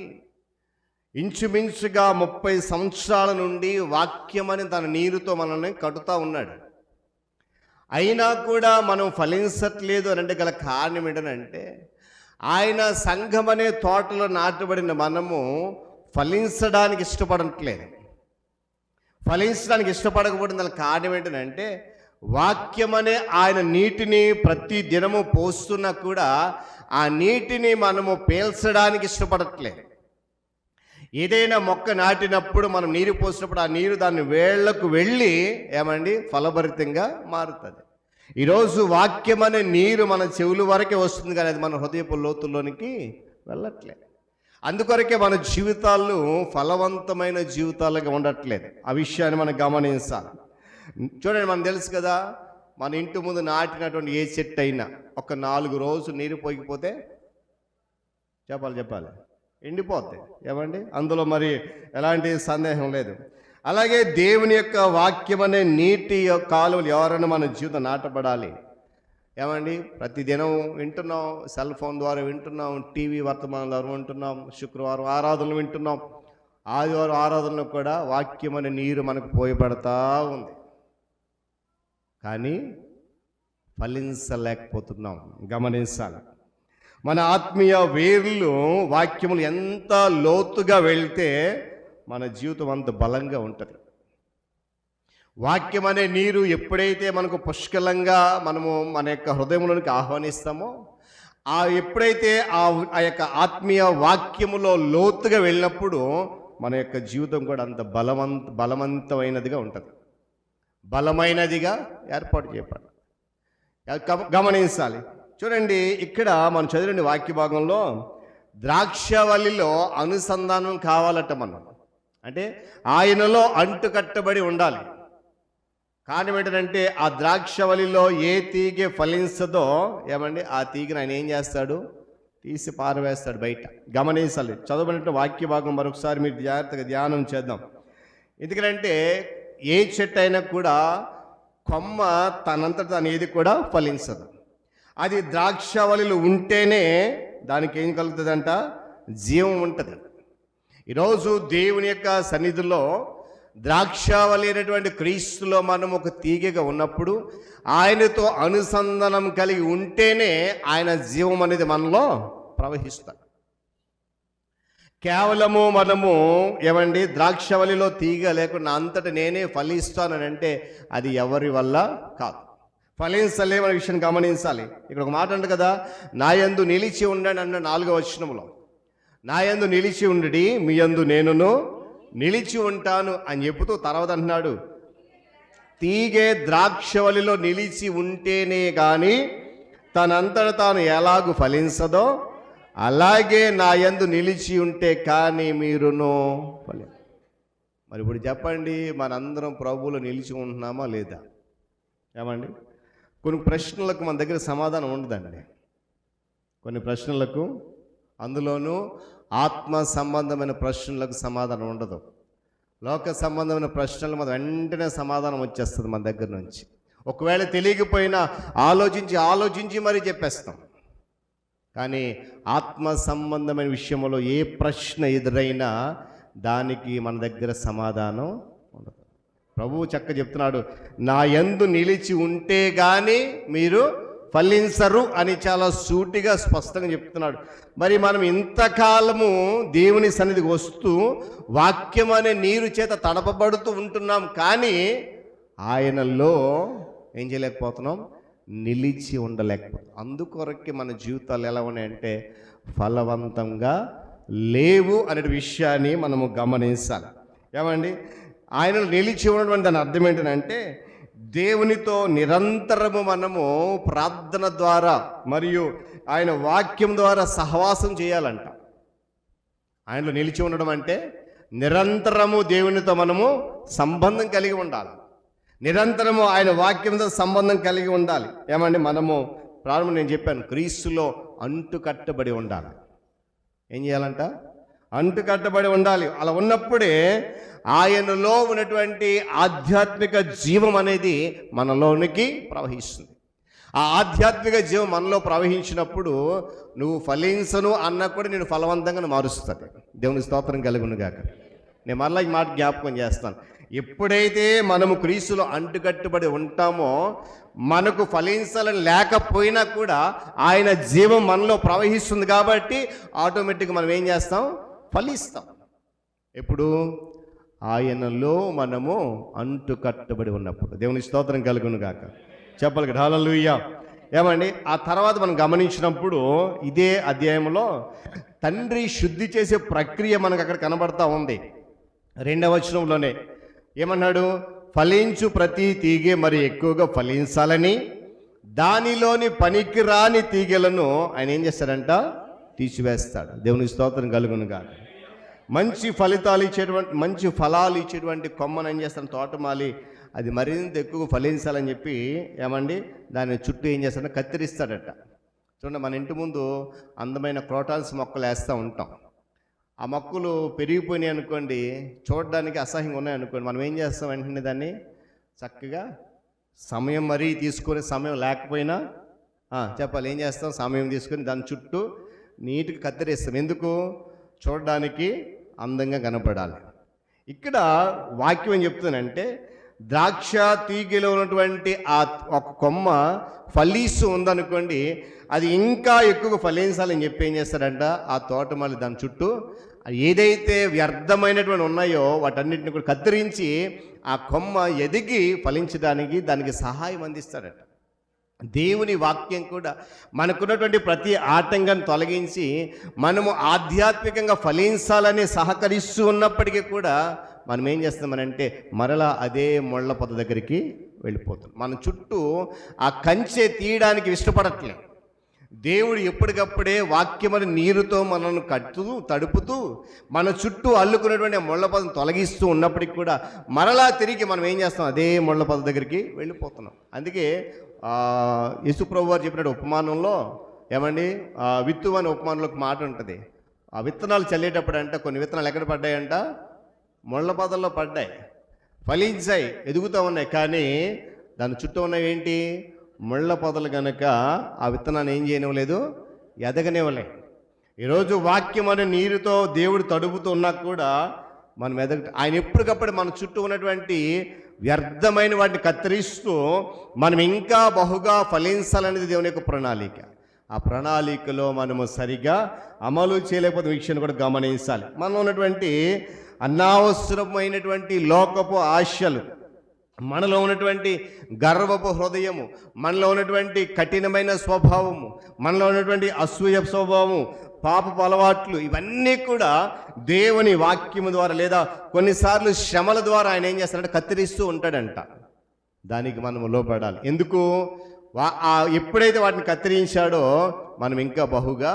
ఇంచుమించుగా 30 సంవత్సరాల నుండి వాక్యమని తన నీరుతో మనల్ని కడుతూ ఉన్నాడు. అయినా కూడా మనం ఫలించట్లేదు అని అంటే గల కారణం ఏంటంటే, ఆయన సంఘం అనే తోటలో నాటబడిన మనము ఫలించడానికి ఇష్టపడట్లేదు. ఫలించడానికి ఇష్టపడకపోవడం గల కారణం ఏంటంటే, వాక్యం అనే ఆయన నీటిని ప్రతి దినము పోస్తున్నా కూడా ఆ నీటిని మనము పీల్చడానికి ఇష్టపడట్లేదు. ఏదైనా మొక్క నాటినప్పుడు మనం నీరు పోసినప్పుడు ఆ నీరు దాని వేళ్లకు వెళ్ళి ఏమండి ఫలభరితంగా మారుతుంది. ఈరోజు వాక్యం అనే నీరు మన చెవుల వరకే వస్తుంది, కానీ అది మన హృదయపు లోతుల్లోనికి వెళ్ళట్లేదు. అందుకొరకే మన జీవితాలు ఫలవంతమైన జీవితాలుగా ఉండట్లేదు. ఆ విషయాన్ని మనం గమనించాలి. చూడండి, మనకు తెలుసు కదా, మన ఇంటి ముందు నాటినటువంటి ఏ చెట్టు అయినా ఒక 4 రోజులు నీరు పోయిపోతే చెప్పాలి ఎండిపోతాయి. ఏమండి, అందులో మరి ఎలాంటి సందేహం లేదు. అలాగే దేవుని యొక్క వాక్యం అనే నీటి కాలువలు ఎవరైనా మన జీవితం నాటబడాలి. ఏమండి, ప్రతిదినం వింటున్నాం, సెల్ ఫోన్ ద్వారా వింటున్నాం, టీవీ వర్తమానం ద్వారా వింటున్నాం, శుక్రవారం ఆరాధనలు వింటున్నాం, ఆదివారం ఆరాధనలో కూడా వాక్యం అనే నీరు మనకు పోయబడతా ఉంది. కానీ ఫలించలేకపోతున్నాం. గమనించాలి. మన ఆత్మీయ వేర్లు వాక్యములు ఎంత లోతుగా వెళ్తే మన జీవితం అంత బలంగా ఉంటుంది. వాక్యం అనే నీరు ఎప్పుడైతే మనకు పుష్కలంగా మనము మన యొక్క హృదయంలోనికి ఆహ్వానిస్తామో, ఎప్పుడైతే ఆ యొక్క ఆత్మీయ వాక్యములో లోతుగా వెళ్ళినప్పుడు మన యొక్క జీవితం కూడా అంత బలవంతమైనదిగా ఉంటుంది, బలమైనదిగా ఏర్పాటు చేయబడాలి. గమనించాలి. చూడండి, ఇక్కడ మనం చదివిన వాక్య భాగంలో ద్రాక్షవల్లిలో అనుసంధానం కావాలట. మనం అంటే ఆయనలో అంటు కట్టబడి ఉండాలి. కారణం ఏంటంటే ఆ ద్రాక్షవల్లిలో ఏ తీగ ఫలించదో ఏమండి, ఆ తీగను ఆయన ఏం చేస్తాడు, తీసి పారవేస్తాడు బయట. గమనించాలి. చదవబడిన వాక్య భాగం మరొకసారి మీరు జాగ్రత్తగా ధ్యానం చేద్దాం. ఎందుకంటే ఏ చెట్టు అయినా కూడా కొమ్మ తనంతట తను ఏది కూడా ఫలించదు. అది ద్రాక్షవల్లిలో ఉంటేనే దానికి ఏం కలుగుతుందంట, జీవం ఉంటుంది. ఈరోజు దేవుని యొక్క సన్నిధిలో ద్రాక్షవల్లి అయినటువంటి క్రీస్తులో మనం ఒక తీగగా ఉన్నప్పుడు ఆయనతో అనుసంధానం కలిగి ఉంటేనే ఆయన జీవం అనేది మనలో ప్రవహిస్తాడు. కేవలము మనము ఏమండి ద్రాక్షవల్లిలో తీగ లేకుండా అంతటా నేనే ఫలిస్తానని అంటే అది ఎవరి వల్ల కాదు, ఫలించలేమనే విషయం గమనించాలి. ఇక్కడ ఒక మాట అంట కదా, నా యందు నిలిచి ఉండండి అన్న 4వ వచనంలో, నా యందు నిలిచి ఉండి మీ యందు నేనును నిలిచి ఉంటాను అని చెబుతూ తర్వాత అంటున్నాడు, తీగే ద్రాక్షవల్లిలో నిలిచి ఉంటేనే కానీ తనంతట తాను ఎలాగూ ఫలించదో అలాగే నా యందు నిలిచి ఉంటే కానీ మీరును ఫలి. మరి ఇప్పుడు చెప్పండి, మనందరం ప్రభువులో నిలిచి ఉంటున్నామా లేదా? ఏమండి, కొన్ని ప్రశ్నలకు మన దగ్గర సమాధానం ఉండదండి. కొన్ని ప్రశ్నలకు, అందులోనూ ఆత్మ సంబంధమైన ప్రశ్నలకు సమాధానం ఉండదు. లోక సంబంధమైన ప్రశ్నలు మన వెంటనే సమాధానం వచ్చేస్తుంది మన దగ్గర నుంచి. ఒకవేళ తెలియకపోయినా ఆలోచించి మరీ చెప్పేస్తాం. కానీ ఆత్మ సంబంధమైన విషయంలో ఏ ప్రశ్న ఎదురైనా దానికి మన దగ్గర సమాధానం ఉండదు. ప్రభువు చక్కగా చెప్తున్నాడు, నా యందు నిలిచి ఉంటే కానీ మీరు ఫలించరు అని చాలా సూటిగా స్పష్టంగా చెప్తున్నాడు. మరి మనం ఇంతకాలము దేవుని సన్నిధికి వస్తూ వాక్యం అనే నీరు చేత తడపబడుతూ ఉంటున్నాం, కానీ ఆయనలో ఏం చేయలేకపోతున్నాం, నిలిచి ఉండలేకపోతున్నాం. అందుకొరకే మన జీవితాలు ఎలా ఉన్నాయంటే ఫలవంతంగా లేవు అనే విషయాన్ని మనము గమనించాలి. ఏమండి, ఆయనలో నిలిచి ఉన్నటువంటి దాని అర్థం ఏంటంటే దేవునితో నిరంతరము మనము ప్రార్థన ద్వారా మరియు ఆయన వాక్యం ద్వారా సహవాసం చేయాలంట. ఆయనలో నిలిచి ఉండడం అంటే నిరంతరము దేవునితో మనము సంబంధం కలిగి ఉండాలి, నిరంతరము ఆయన వాక్యంతో సంబంధం కలిగి ఉండాలి. ఏమండి, మనము ప్రారంభం నేను చెప్పాను, క్రీస్తులో అంటు కట్టబడి ఉండాలి. ఏం చేయాలంట, అంటు కట్టబడి ఉండాలి. అలా ఉన్నప్పుడే ఆయనలో ఉన్నటువంటి ఆధ్యాత్మిక జీవం అనేది మనలోనికి ప్రవహిస్తుంది. ఆ ఆధ్యాత్మిక జీవం మనలో ప్రవహించినప్పుడు నువ్వు ఫలించను అన్న కూడా నేను ఫలవంతంగా మారుస్తుంది. దేవుని స్తోత్రం కలుగును గాక. నేను మరలా ఈ మాట జ్ఞాపకం చేస్తాను. ఎప్పుడైతే మనము క్రీస్తులో అంటుకట్టుబడి ఉంటామో మనకు ఫలించాలని లేకపోయినా కూడా ఆయన జీవం మనలో ప్రవహిస్తుంది కాబట్టి ఆటోమేటిక్గా మనం ఏం చేస్తాం, ఫలిస్తాం. ఎప్పుడు ఆయనలో మనము అంటుకట్టుబడి ఉన్నప్పుడు. దేవుని స్తోత్రం కలుగును గాక. చెప్పాలి కదా, హల్లెలూయా. ఏమండి, ఆ తర్వాత మనం గమనించినప్పుడు ఇదే అధ్యాయంలో తండ్రి శుద్ధి చేసే ప్రక్రియ మనకు అక్కడ కనబడతా ఉంది. 2వ వచనంలోనే ఏమన్నాడు, ఫలించు ప్రతి తీగె మరి ఎక్కువగా ఫలించాలని దానిలోని పనికిరాని తీగెలను ఆయన ఏం చేస్తాడంట, తీసివేస్తాడు. దేవుని స్తోత్రం కలుగును గాక. మంచి ఫలాలు ఇచ్చేటువంటి కొమ్మను ఏం చేస్తాను, తోటమాలి అది మరింత ఎక్కువ ఫలించాలని చెప్పి ఏమండి దాని చుట్టూ ఏం చేస్తాడో కత్తిరిస్తాడట. చూడండి, మన ఇంటి ముందు అందమైన క్రోటాన్స్ మొక్కలు వేస్తూ ఉంటాం. ఆ మొక్కలు పెరిగిపోయినాయి అనుకోండి, చూడడానికి అసహ్యంగా ఉన్నాయి అనుకోండి, మనం ఏం చేస్తాం, వెంటనే దాన్ని చక్కగా సమయం మరీ తీసుకొని, సమయం లేకపోయినా చెప్పాలి ఏం చేస్తాం, సమయం తీసుకొని దాని చుట్టూ నీట్గా కత్తిరిస్తాం. ఎందుకు, చూడడానికి అందంగా కనపడాలి. ఇక్కడ వాక్యం ఏం చెప్తుందంటే ద్రాక్ష తీగలో ఉన్నటువంటి ఆ ఒక కొమ్మ ఫలిస్తూ ఉందనుకోండి, అది ఇంకా ఎక్కువ ఫలించాలని చెప్పి ఏం చేస్తాడంట, ఆ తోట మళ్ళీ దాని చుట్టూ ఏదైతే వ్యర్థమైనటువంటి ఉన్నాయో వాటన్నిటిని కూడా కత్తిరించి ఆ కొమ్మ ఎదిగి ఫలించడానికి దానికి సహాయం అందిస్తాడట. దేవుని వాక్యం కూడా మనకున్నటువంటి ప్రతి ఆటంకాన్ని తొలగించి మనము ఆధ్యాత్మికంగా ఫలించాలని సహకరిస్తూ ఉన్నప్పటికీ కూడా మనం ఏం చేస్తామనంటే మరలా అదే ముళ్ళ పొద దగ్గరికి వెళ్ళిపోతాం. మన చుట్టూ ఆ కంచె తీయడానికి ఇష్టపడట్లే. దేవుడు ఎప్పటికప్పుడే వాక్యమని నీరుతో మనల్ని తడుపుతూ మన చుట్టూ అల్లుకున్నటువంటి ముళ్ళ పొదను తొలగిస్తూ ఉన్నప్పటికీ కూడా మరలా తిరిగి మనం ఏం చేస్తాం, అదే ముళ్ళ పొద దగ్గరికి వెళ్ళిపోతున్నాం. అందుకే యేసుప్రభు వారు చెప్పినట్టు ఉపమానంలో ఏమండి, విత్తు అనే ఉపమానంలో ఒక మాట ఉంటుంది. ఆ విత్తనాలు చల్లేటప్పుడు అంట కొన్ని విత్తనాలు ఎక్కడ పడ్డాయంట, ముళ్ళ పొదల్లో పడ్డాయి, ఫలించాయి, ఎదుగుతూ ఉన్నాయి. కానీ దాని చుట్టూ ఉన్నవి ఏంటి, ముళ్ళ పొదలు కనుక ఆ విత్తనాన్ని ఏం చేయనివ్వలేదు, ఎదగనివ్వలే. ఈరోజు వాక్యం అనే నీరుతో దేవుడు తడుపుతూ ఉన్నా కూడా మనం ఆయన ఎప్పటికప్పుడు మన చుట్టూ ఉన్నటువంటి వ్యర్థమైన వాటిని కత్తిరిస్తూ మనం ఇంకా బహుగా ఫలించాలనేది దేవుని యొక్క ప్రణాళిక. ఆ ప్రణాళికలో మనము సరిగా అమలు చేయలేకపోతే విషయాన్ని కూడా గమనించాలి. మనలో ఉన్నటువంటి అనవసరమైనటువంటి లోకపు ఆశలు, మనలో ఉన్నటువంటి గర్వపు హృదయము, మనలో ఉన్నటువంటి కఠినమైన స్వభావము, మనలో ఉన్నటువంటి అసూయ స్వభావము, పాపపు అలవాట్లు, ఇవన్నీ కూడా దేవుని వాక్యము ద్వారా లేదా కొన్నిసార్లు శ్రమల ద్వారా ఆయన ఏం చేస్తాడంటే కత్తిరిస్తూ ఉంటాడంట. దానికి మనము లోపడాలి. ఎందుకు, ఎప్పుడైతే వాటిని కత్తిరించాడో మనం ఇంకా బహుగా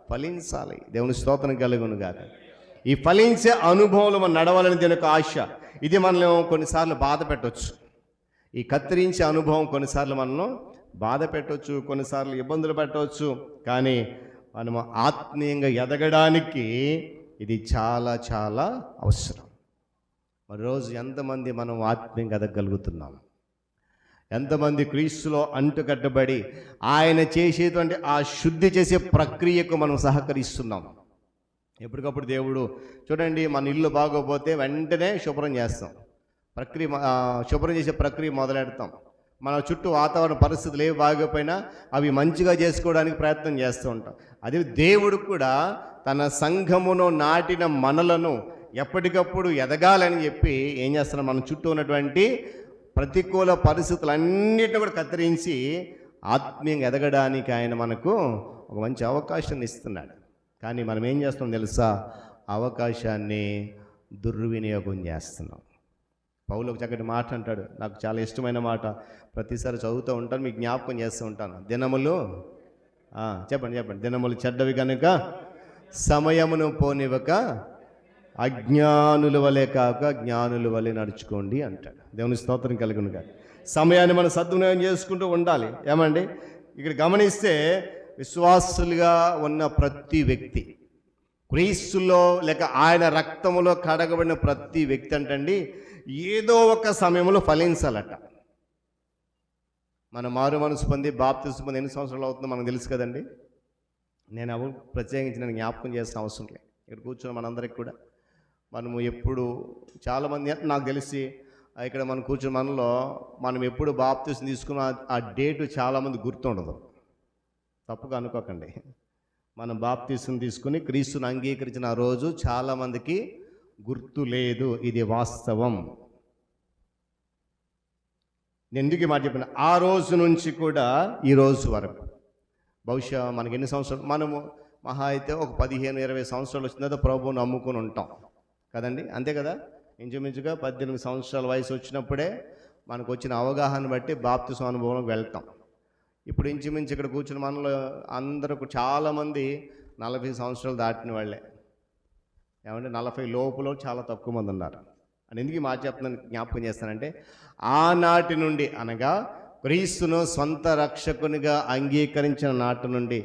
ఫలించాలి. దేవుని స్తోత్రం కలుగును గాక. ఈ ఫలించే అనుభవంలో మనం నడవాలని దీని యొక్క ఆశ. ఇది మనల్ని కొన్నిసార్లు బాధ పెట్టవచ్చు. ఈ కత్తిరించే అనుభవం కొన్నిసార్లు మనల్ని బాధ పెట్టవచ్చు, కొన్నిసార్లు ఇబ్బందులు పెట్టవచ్చు. కానీ మనము ఆత్మీయంగా ఎదగడానికి ఇది చాలా చాలా అవసరం. మరి రోజు ఎంతమంది మనం ఆత్మీయంగా ఎదగలుగుతున్నాం? ఎంతమంది క్రీస్తులో అంటుకట్టబడి ఆయన చేసేటువంటి ఆ శుద్ధి చేసే ప్రక్రియకు మనం సహకరిస్తున్నాం? ఎప్పటికప్పుడు దేవుడు చూడండి, మన ఇల్లు బాగోపోతే వెంటనే శుభ్రం చేస్తాం, శుభ్రం చేసే ప్రక్రియ మొదలెడతాం. మన చుట్టూ వాతావరణ పరిస్థితులు ఏవి బాగోపోయినా అవి మంచిగా చేసుకోవడానికి ప్రయత్నం చేస్తూ ఉంటాం. అదే దేవుడు కూడా తన సంఘమును నాటిన మనలను ఎప్పటికప్పుడు ఎదగాలని చెప్పి ఏం చేస్తున్నాం, మన చుట్టూ ఉన్నటువంటి ప్రతికూల పరిస్థితులన్నిటిని కూడా కత్తిరించి ఆత్మీయంగా ఎదగడానికి ఆయన మనకు ఒక మంచి అవకాశాన్ని ఇస్తున్నాడు. కానీ మనం ఏం చేస్తాం తెలుసా, అవకాశాన్ని దుర్వినియోగం చేస్తున్నాం. పౌలు ఒక చక్కటి మాట అంటాడు, నాకు చాలా ఇష్టమైన మాట, ప్రతిసారి చదువుతూ ఉంటాను, మీకు జ్ఞాపకం చేస్తూ ఉంటాను. దినములు చెప్పండి దినములు చెడ్డవి కనుక సమయమును పోనివ్వక అజ్ఞానుల వలె కాక జ్ఞానుల వలె నడుచుకోండి అంటాడు. దేవుని స్తోత్రం కలుగునుగా. సమయాన్ని మనం సద్వినియోగం చేసుకుంటూ ఉండాలి. ఏమండి, ఇక్కడ గమనిస్తే విశ్వాసులుగా ఉన్న ప్రతి వ్యక్తి, క్రీస్తులో లేక ఆయన రక్తములో కడగబడిన ప్రతి వ్యక్తి అంటండి ఏదో ఒక సమయంలో ఫలించాలట. మన మారు మనసు పొంది బాప్తిసం పొంది ఎన్ని సంవత్సరాలు అవుతుందో మనకు తెలుసు కదండి. నేను ప్రత్యేకించి నేను జ్ఞాపకం చేసిన అవసరం లేదు. ఇక్కడ కూర్చున్న మనందరికి కూడా మనము ఎప్పుడు చాలామంది నాకు తెలిసి ఇక్కడ మనం కూర్చున్న మనలో మనం ఎప్పుడు బాప్తిసం తీసుకున్న ఆ డేటు చాలామంది గుర్తుండదు. తప్పుగా అనుకోకండి. మనం బాప్తిసం తీసుకుని క్రీస్తుని అంగీకరించిన ఆ రోజు చాలామందికి గుర్తు లేదు. ఇది వాస్తవం. నేను ఎందుకు మాట చెప్పిన, ఆ రోజు నుంచి కూడా ఈ రోజు వరకు బహుశా మనకి ఎన్ని సంవత్సరాలు, మనము మహా అయితే ఒక 15-20 సంవత్సరాలు వచ్చిన తర్వాత ప్రభువుని నమ్ముకొని ఉంటాం కదండి. అంతే కదా, ఇంచుమించుగా 18 సంవత్సరాల వయసు వచ్చినప్పుడే మనకు వచ్చిన అవగాహన బట్టి బాప్తిసం అనుభవంలోకి వెళ్తాం. ఇప్పుడు ఇంచుమించు ఇక్కడ కూర్చున్న మనలో అందరూ చాలామంది 40 సంవత్సరాలు దాటిన వాళ్ళే. ఏమంటే 40 లోపులో చాలా తక్కువ మంది ఉన్నారు. అని ఎందుకు మాట చెప్తున్నాను, జ్ఞాపకం చేస్తానంటే ఆనాటి నుండి అనగా క్రీస్తును సొంత రక్షకునిగా అంగీకరించిన నాటి నుండి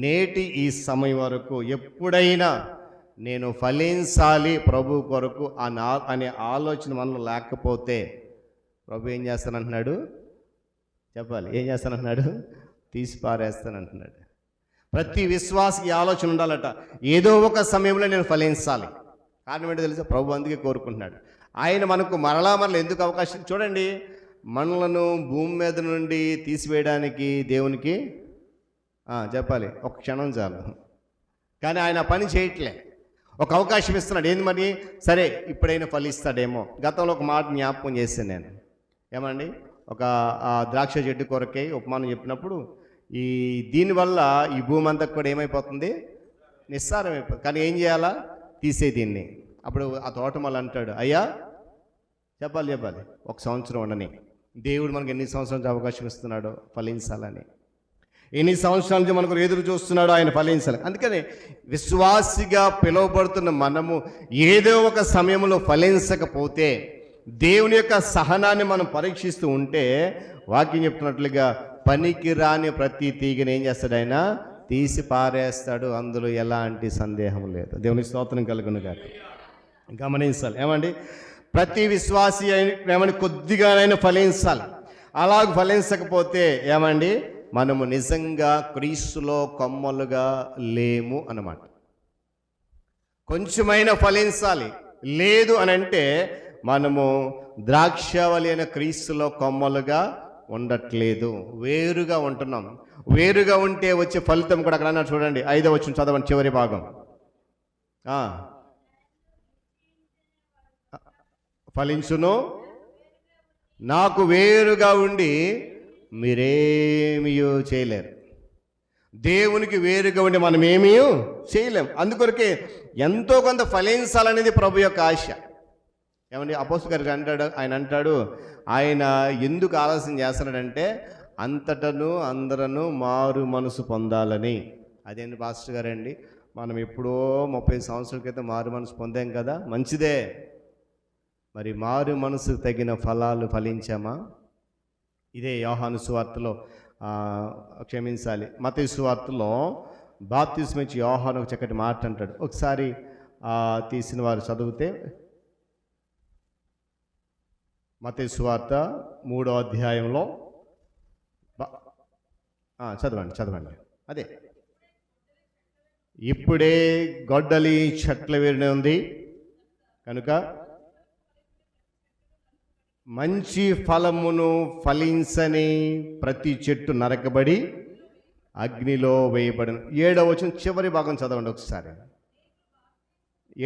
నేటి ఈ సమయం వరకు ఎప్పుడైనా నేను ఫలించాలి ప్రభు కొరకు అనే ఆలోచన మనలో లేకపోతే ప్రభు ఏం చేస్తానంటున్నాడు చెప్పాలి, ఏం చేస్తానంటున్నాడు, తీసి పారేస్తానంటున్నాడు. ప్రతి విశ్వాసకి ఆలోచన ఉండాలట, ఏదో ఒక సమయంలో నేను ఫలించాలి. కారణం ఏంటో తెలుసా, ప్రభు అందుకే కోరుకుంటున్నాడు. ఆయన మనకు మరలా ఎందుకు అవకాశం చూడండి, మనలను భూమి మీద నుండి తీసివేయడానికి దేవునికి చెప్పాలి ఒక క్షణం చాలు, కానీ ఆయన పని చేయట్లే, ఒక అవకాశం ఇస్తున్నాడు. ఏంది మరి, సరే ఇప్పుడైనా ఫలిస్తాడేమో. గతంలో ఒక మాట జ్ఞాపకం చేశాను నేను, ఏమండి, ఒక ద్రాక్ష చెట్టు కొరకై ఉపమానం చెప్పినప్పుడు దీనివల్ల ఈ భూమి అంతా కూడా ఏమైపోతుంది, నిస్సారం అయిపోతుంది. కానీ ఏం చేయాలా, తీసే దీన్ని. అప్పుడు ఆ తోటమాలి అంటాడు, అయ్యా చెప్పాలి ఒక సంవత్సరం ఉండని. దేవుడు మనకు ఎన్ని సంవత్సరాల నుంచి అవకాశం ఇస్తున్నాడో ఫలించాలని, ఎన్ని సంవత్సరాల నుంచి మనకు ఎదురు చూస్తున్నాడో ఆయన ఫలించాలి. అందుకని విశ్వాసిగా పిలువబడుతున్న మనము ఏదో ఒక సమయంలో ఫలించకపోతే దేవుని యొక్క సహనాన్ని మనం పరీక్షిస్తూ ఉంటే వాక్యం చెప్తున్నట్లుగా పనికి రాని ప్రతి తీగని ఏం చేస్తాడు, ఆయన తీసి పారేస్తాడు. అందులో ఎలాంటి సందేహం లేదు. దేవునికి స్తోత్రం కలుగును గాక. గమనించాలి ఏమండి, ప్రతి విశ్వాసి ఏమని కొద్దిగానైనా ఫలించాలి. అలాగ ఫలించకపోతే ఏమండి, మనము నిజంగా క్రీస్తులో కొమ్మలుగా లేము అన్నమాట. కొంచెమైనా ఫలించాలి, లేదు అని అంటే మనము ద్రాక్షవల్లి అయిన క్రీస్తులో కొమ్మలుగా ఉండట్లేదు, వేరుగా ఉంటున్నాం. వేరుగా ఉంటే వచ్చే ఫలితం కూడా అక్కడ చూడండి, 5వ వచనం చదవండి, చివరి భాగం. ఫలించును, నాకు వేరుగా ఉండి మీరేమీ చేయలేరు. దేవునికి వేరుగా ఉండి మనం ఏమీ చేయలేం. అందుకొరకే ఎంతో కొంత ఫలించాలనేది ప్రభు యొక్క ఆశ. ఏమండి, అపోస్తలుల గారు అంటాడు, ఆయన ఎందుకు ఆలోచన చేస్తున్నాడంటే అంతటను అందరూ మారు మనసు పొందాలని. అదేంటి పాస్టర్ గారండి, మనం ఎప్పుడో 30 సంవత్సరాల క్రితం మారు మనసు పొందాం కదా, మంచిదే. మరి మారు మనసు తగిన ఫలాలు ఫలించామా? ఇదే యోహాను సువార్తలో క్షమించాలి మత్తయి సువార్తలో బాప్తిస్మం ఇచ్చి యోహాను ఒక చక్కటి మాట అంటాడు. ఒకసారి తీసిన వారు చదివితే మత్తయి సువార్త 3వ అధ్యాయంలో చదవండి. అదే, ఇప్పుడే గొడ్డలి చెట్ల వేరునే ఉంది కనుక మంచి ఫలమును ఫలించని ప్రతి చెట్టు నరకబడి అగ్నిలో వేయబడిన. 7వ వచనం చివరి భాగం చదవండి ఒకసారి.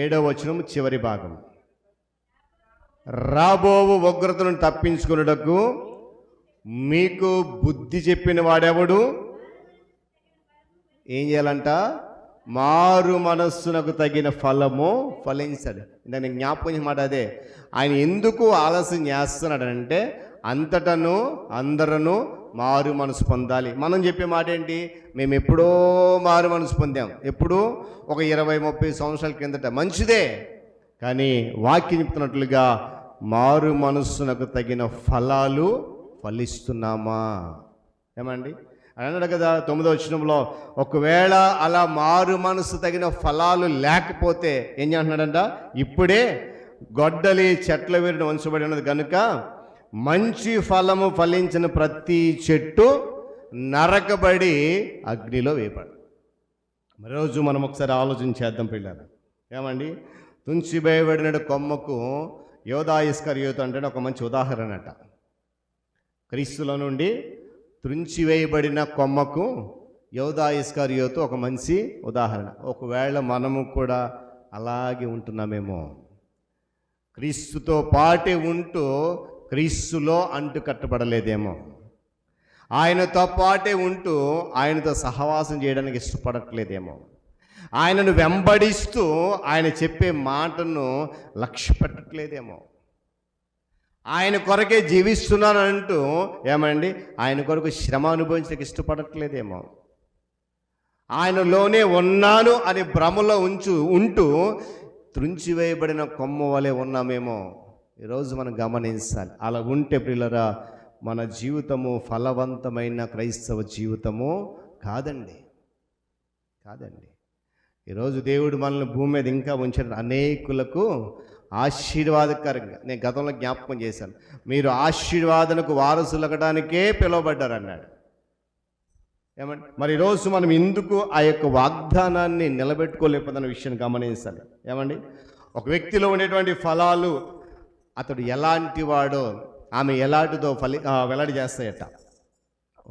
7వ వచనం చివరి భాగం. రాబోవు ఉగ్రతను తప్పించుకున్నటకు మీకు బుద్ధి చెప్పిన వాడెవడు? ఏం చేయాలంట? మారు మనస్సునకు తగిన ఫలము ఫలించాడు. దాన్ని జ్ఞాపకం మాట అదే. ఆయన ఎందుకు ఆలస్యం చేస్తున్నాడంటే అంతటను అందరూ మారు మనసు పొందాలి. మనం చెప్పే మాట ఏంటి? మేము ఎప్పుడో మారు మనసు పొందాం, ఎప్పుడు ఒక 20-30 సంవత్సరాల కిందట. మంచిదే, కానీ వాక్యం చెప్తున్నట్లుగా మారు మనస్సునకు తగిన ఫలాలు ఫలిస్తున్నామా? ఏమండి అన్నాడు కదా 9వ వచనంలో, ఒకవేళ అలా మారు మనసు తగిన ఫలాలు లేకపోతే ఏం చేస్తున్నాడంట? ఇప్పుడే గొడ్డలి చెట్ల వేరును ఉంచబడి ఉన్నది కనుక మంచి ఫలము ఫలించిన ప్రతి చెట్టు నరకబడి అగ్నిలో వేయబడు. మరోజు మనం ఒకసారి ఆలోచన చేద్దాం పిల్లలు. ఏమండి, తుంచివేయబడిన కొమ్మకు యోధా ఇస్కరియోతు అంటే ఒక మంచి ఉదాహరణ అట. క్రీస్తులో నుండి త్రుంచివేయబడిన కొమ్మకు యోధా ఇస్కరియోతు ఒక మంచి ఉదాహరణ. ఒకవేళ మనము కూడా అలాగే ఉంటున్నామేమో, క్రీస్తుతో పాటే ఉంటూ క్రీస్తులో అంటు కట్టబడలేదేమో, ఆయనతో పాటే ఉంటూ ఆయనతో సహవాసం చేయడానికి ఇష్టపడట్లేదేమో, ఆయనను వెంబడిస్తూ ఆయన చెప్పే మాటను లక్ష్య పెట్టట్లేదేమో, ఆయన కొరకే జీవిస్తున్నానంటూ ఏమండి ఆయన కొరకు శ్రమ అనుభవించడానికి ఇష్టపడట్లేదేమో, ఆయనలోనే ఉన్నాను అనే భ్రమలో ఉంటూ త్రుంచివేయబడిన కొమ్మ వలె ఉన్నామేమో. ఈరోజు మనం గమనించాలి. అలా ఉంటే ప్రియులరా, మన జీవితము ఫలవంతమైన క్రైస్తవ జీవితము కాదండి. ఈరోజు దేవుడు మనల్ని భూమి మీద ఇంకా ఉంచాడు అనేకులకు ఆశీర్వాదకరంగా. నేను గతంలో జ్ఞాపకం చేశాను, మీరు ఆశీర్వాదనకు వారసులకడానికే పిలువబడ్డారు అన్నాడు. ఏమంటే మరి ఈరోజు మనం ఎందుకు ఆ యొక్క వాగ్దానాన్ని నిలబెట్టుకోలేకపోతున్న విషయాన్ని గమనించాలి. ఏమండి, ఒక వ్యక్తిలో ఉండేటువంటి ఫలాలు అతడు ఎలాంటి వాడో ఆమె ఎలాంటిదో వెల్లడి చేస్తాయట.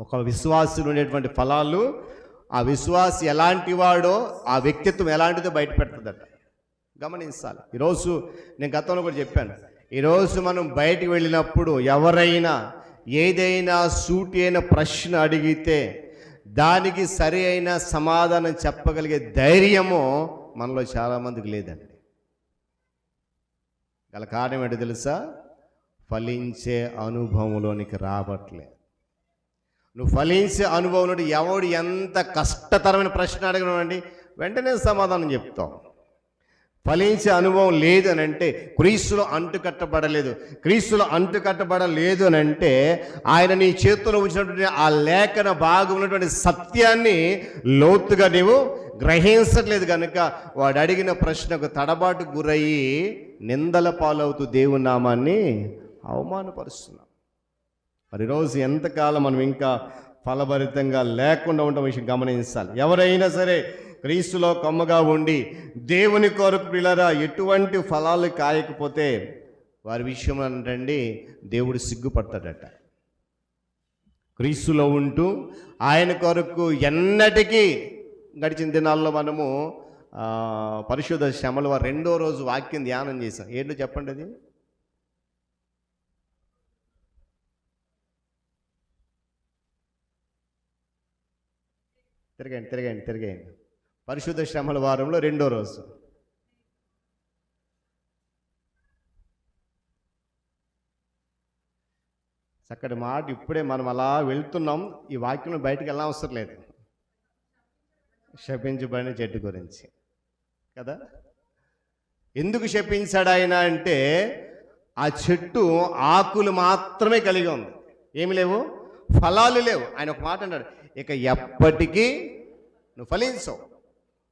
ఒక విశ్వాసులు ఉండేటువంటి ఫలాలు ఆ విశ్వాసి ఎలాంటి వాడో ఆ వ్యక్తిత్వం ఎలాంటిదో బయట పెడుతుందట. గమనించాలి. ఈరోజు నేను గతంలో కూడా చెప్పాను, ఈరోజు మనం బయటికి వెళ్ళినప్పుడు ఎవరైనా ఏదైనా సూటి అయిన ప్రశ్న అడిగితే దానికి సరి అయిన సమాధానం చెప్పగలిగే ధైర్యము మనలో చాలామందికి లేదండి. గల కారణం ఏంటో తెలుసా? ఫలించే అనుభవంలోనికి రావట్లేదు. నువ్వు ఫలించే అనుభవంలో ఎవడు ఎంత కష్టతరమైన ప్రశ్న అడగనండి వెంటనే సమాధానం చెప్తావు. ఫలించే అనుభవం లేదు అని అంటే క్రీస్తులో అంటుకట్టబడలేదు. క్రీస్తులో అంటుకట్టబడలేదు అని అంటే ఆయన నీ చేతిలో ఉంచినటువంటి ఆ లేఖన భాగం ఉన్నటువంటి సత్యాన్ని లోతుగా నీవు గ్రహించట్లేదు కనుక వాడు అడిగిన ప్రశ్నకు తడబాటు గురయ్యి నిందల పాలవుతూ దేవుని నామాన్ని అవమానపరుస్తున్నాం. మరి ఈరోజు ఎంతకాలం మనం ఇంకా ఫలభరితంగా లేకుండా ఉండడం విషయం గమనించాలి. ఎవరైనా సరే క్రీస్తులో కొమ్మగా ఉండి దేవుని కొరకు పిల్లరా ఎటువంటి ఫలాలు కాయకపోతే వారి విషయం అంటండి దేవుడు సిగ్గుపడతాడట. క్రీస్తులో ఉంటూ ఆయన కొరకు ఎన్నటికీ గడిచిన దినాల్లో మనము పరిశుద్ధ శ్రమల వారు 2వ రోజు వాక్యం ధ్యానం చేశాం. ఏంటో చెప్పండి అది. తిరగండి. పరిశుద్ధ శ్రమల వారంలో 2వ రోజు. చక్కటి మాట. ఇప్పుడే మనం అలా వెళ్తున్నాం, ఈ వాక్యం బయటకు వెళ్ళడం అవసరం లేదు. శపించబడిన చెట్టు గురించి కదా. ఎందుకు శపించాడు ఆయన అంటే ఆ చెట్టు ఆకులు మాత్రమే కలిగి ఉంది, ఏమి లేవు, ఫలాలు లేవు. ఆయన ఒక మాట అన్నాడు, ఇక ఎప్పటికీ నువ్వు ఫలించవు.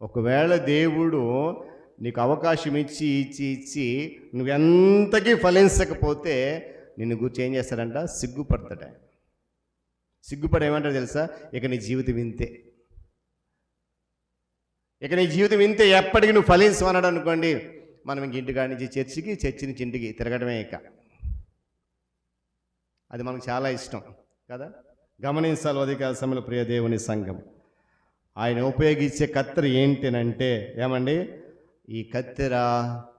ఒకవేళ దేవుడు నీకు అవకాశం ఇచ్చి నువ్వెంతకీ ఫలించకపోతే నిన్ను గురించి ఏం చేస్తాడంట? సిగ్గుపడతాడు. సిగ్గుపడి ఏమంటాడు తెలుసా? ఇక నీ జీవితం ఇంతే, ఇక నీ జీవితం ఇంతే, ఎప్పటికీ నువ్వు ఫలించమన్నాడు అనుకోండి, మనం ఇంక ఇంటికాడి నుంచి చర్చికి, చర్చి నుంచి ఇంటికి తిరగడమే. ఇక అది మనకు చాలా ఇష్టం కదా. గమనించాలి ఉదయకాల సమయంలో ప్రియ దేవుని సంఘం. ఆయన ఉపయోగించే కత్తెర ఏంటనంటే ఏమండి, ఈ కత్తెర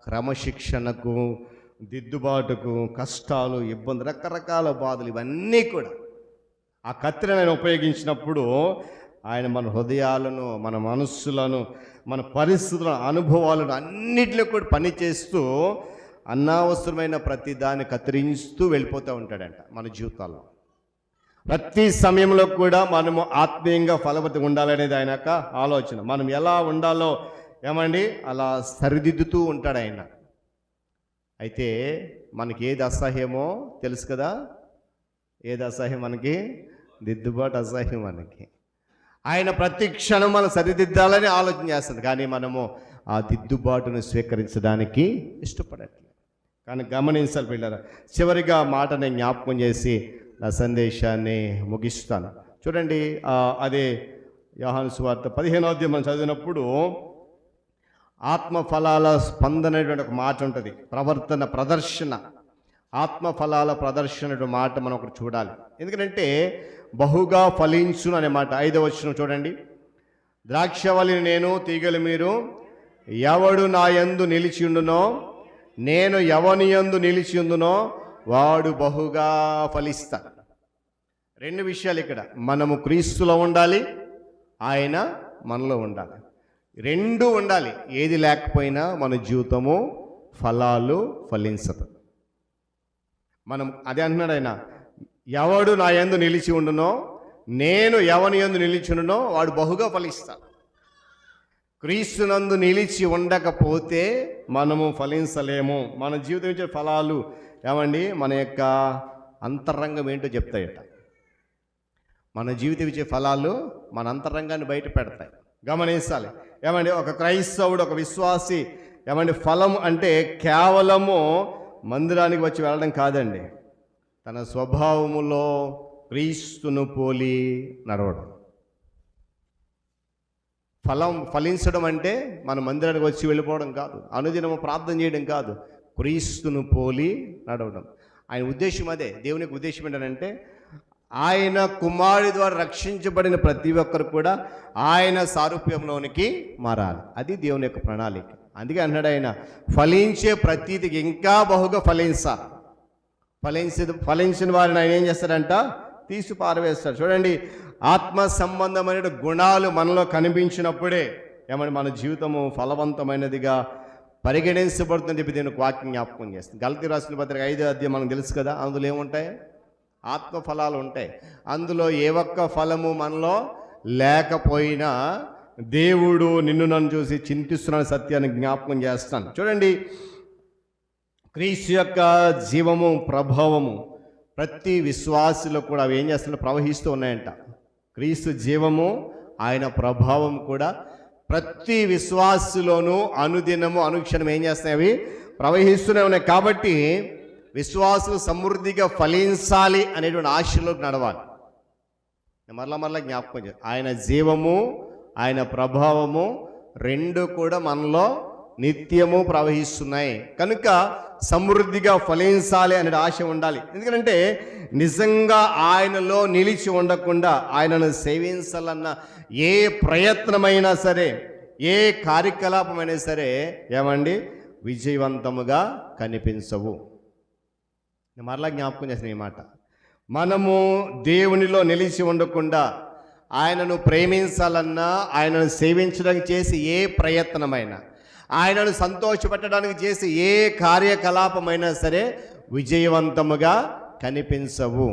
క్రమశిక్షణకు, దిద్దుబాటుకు, కష్టాలు, ఇబ్బందులు, రకరకాల బాధలు ఇవన్నీ కూడా ఆ కత్తెరను ఆయన ఉపయోగించినప్పుడు ఆయన మన హృదయాలను, మన మనస్సులను, మన పరిస్థితులను, అనుభవాలను అన్నిటిలో కూడా పనిచేస్తూ అనవసరమైన ప్రతి దాన్ని కత్తిరిస్తూ వెళ్ళిపోతూ ఉంటాడంట మన జీవితాల్లో. ప్రతి సమయంలో కూడా మనము ఆత్మీయంగా ఫలవత్తంగా ఉండాలనేది ఆయన యొక్క ఆలోచన. మనం ఎలా ఉండాలో ఏమండి అలా సరిదిద్దుతూ ఉంటాడు ఆయన. అయితే మనకి ఏది అసహ్యమో తెలుసు కదా. ఏది అసహ్యం మనకి? దిద్దుబాటు అసహ్యం మనకి. ఆయన ప్రతి క్షణం మనం సరిదిద్దాలని ఆలోచన చేస్తుంది, కానీ మనము ఆ దిద్దుబాటును స్వీకరించడానికి ఇష్టపడట్లేదు. కానీ గమనించాలి పిల్లరా. చివరిగా మాట నేను జ్ఞాపకం చేసి నా సందేశాన్ని ముగిస్తాను. చూడండి, అదే యోహాను సువార్త 15వ అధ్యాయం మనం చదివినప్పుడు ఆత్మఫలాల స్పందన అనేటువంటి ఒక మాట ఉంటుంది. ప్రవర్తన ప్రదర్శన, ఆత్మఫలాల ప్రదర్శన మాట మనం ఒకటి చూడాలి. ఎందుకంటే బహుగా ఫలించును అనే మాట 5వ వచనం చూడండి. ద్రాక్షవల్లిని నేను, తీగలు మీరు. ఎవడు నా యందు నిలిచి ఉండునో, నేను ఎవని యందు నిలిచి ఉండునో వాడు బహుగా ఫలిస్తాడు. 2 విషయాలు ఇక్కడ. మనము క్రీస్తులో ఉండాలి, ఆయన మనలో ఉండాలి. 2 ఉండాలి. ఏది లేకపోయినా మన జీవితము ఫలాలు ఫలించదు. మనం అదే అంటున్నాడు ఆయన, ఎవడు నా యందు నిలిచి ఉండునో, నేను ఎవని యందు నిలిచి ఉండునో వాడు బహుగా ఫలిస్తాడు. క్రీస్తునందు నిలిచి ఉండకపోతే మనము ఫలించలేము. మన జీవితం ఇచ్చే ఫలాలు ఏమండి మన యొక్క అంతరంగం ఏంటో చెప్తాయట. మన జీవితం ఇచ్చే ఫలాలు మన అంతరంగాన్ని బయట పెడతాయి. గమనించాలి. ఏమండి ఒక క్రైస్తవుడు, ఒక విశ్వాసి ఏమండి ఫలం అంటే కేవలము మందిరానికి వచ్చి వెళ్ళడం కాదండి, తన స్వభావములో క్రీస్తును పోలి నడవడం. ఫలించడం అంటే మన మందిరానికి వచ్చి వెళ్ళిపోవడం కాదు, అనుదినము ప్రార్థన చేయడం కాదు, క్రీస్తును పోలి నడవడం. ఆయన ఉద్దేశం అదే. దేవునికి ఉద్దేశం ఏంటంటే ఆయన కుమారుడి ద్వారా రక్షించబడిన ప్రతి ఒక్కరు కూడా ఆయన సారూప్యంలోనికి మారాలి. అది దేవుని యొక్క ప్రణాళిక. అందుకే అన్నాడు ఆయన, ఫలించే ప్రతీతికి ఇంకా బహుగా ఫలించాలి. ఫలించిన వారిని ఆయన ఏం చేస్తాడంట? తీసి పారవేస్తాడు. చూడండి, ఆత్మ సంబంధమైన గుణాలు మనలో కనిపించినప్పుడే ఏమంటే మన జీవితము ఫలవంతమైనదిగా పరిగణించబడుతుందని చెప్పి దీనికి వాక్యం జ్ఞాపకం చేస్తుంది. గలతీ రాసిన పత్రిక 5వ అధ్యాయం మనకు తెలుసు కదా. అందులో ఏముంటాయి? ఆత్మ ఫలాలు ఉంటాయి. అందులో ఏ ఒక్క ఫలము మనలో లేకపోయినా దేవుడు నిన్ను నన్ను చూసి చింతిస్తున్న సత్యాన్ని జ్ఞాపకం చేస్తాను. చూడండి, క్రీస్తు యొక్క జీవము ప్రభావము ప్రతి విశ్వాసిలో కూడా అవి ఏం చేస్తున్నా ప్రవహిస్తూ ఉన్నాయంట. క్రీస్తు జీవము ఆయన ప్రభావం కూడా ప్రతి విశ్వాసులోనూ అనుదినము అనుక్షణం ఏం చేస్తున్నాయి? అవి ప్రవహిస్తూనే ఉన్నాయి. కాబట్టి విశ్వాసులు సమృద్ధిగా ఫలించాలి అనేటువంటి ఆశలోకి నడవాలి. మరలా జ్ఞాపకం చేయాలి, ఆయన జీవము ఆయన ప్రభావము రెండు కూడా మనలో నిత్యము ప్రవహిస్తున్నాయి. కనుక సమృద్ధిగా ఫలించాలి అనే ఆశ ఉండాలి. ఎందుకంటే నిజంగా ఆయనలో నిలిచి ఉండకుండా ఆయనను సేవించాలన్న ఏ ప్రయత్నమైనా సరే, ఏ కార్యకలాపమైనా సరే ఏమండి విజయవంతముగా కనిపించవు. మరలా జ్ఞాపకం చేసిన ఈ మాట, మనము దేవునిలో నిలిచి ఉండకుండా ఆయనను ప్రేమించాలన్నా, ఆయనను సేవించడానికి చేసి ఏ ప్రయత్నమైనా, ఆయనను సంతోషపెట్టడానికి చేసి ఏ కార్యకలాపమైనా సరే విజయవంతముగా కనిపించవు.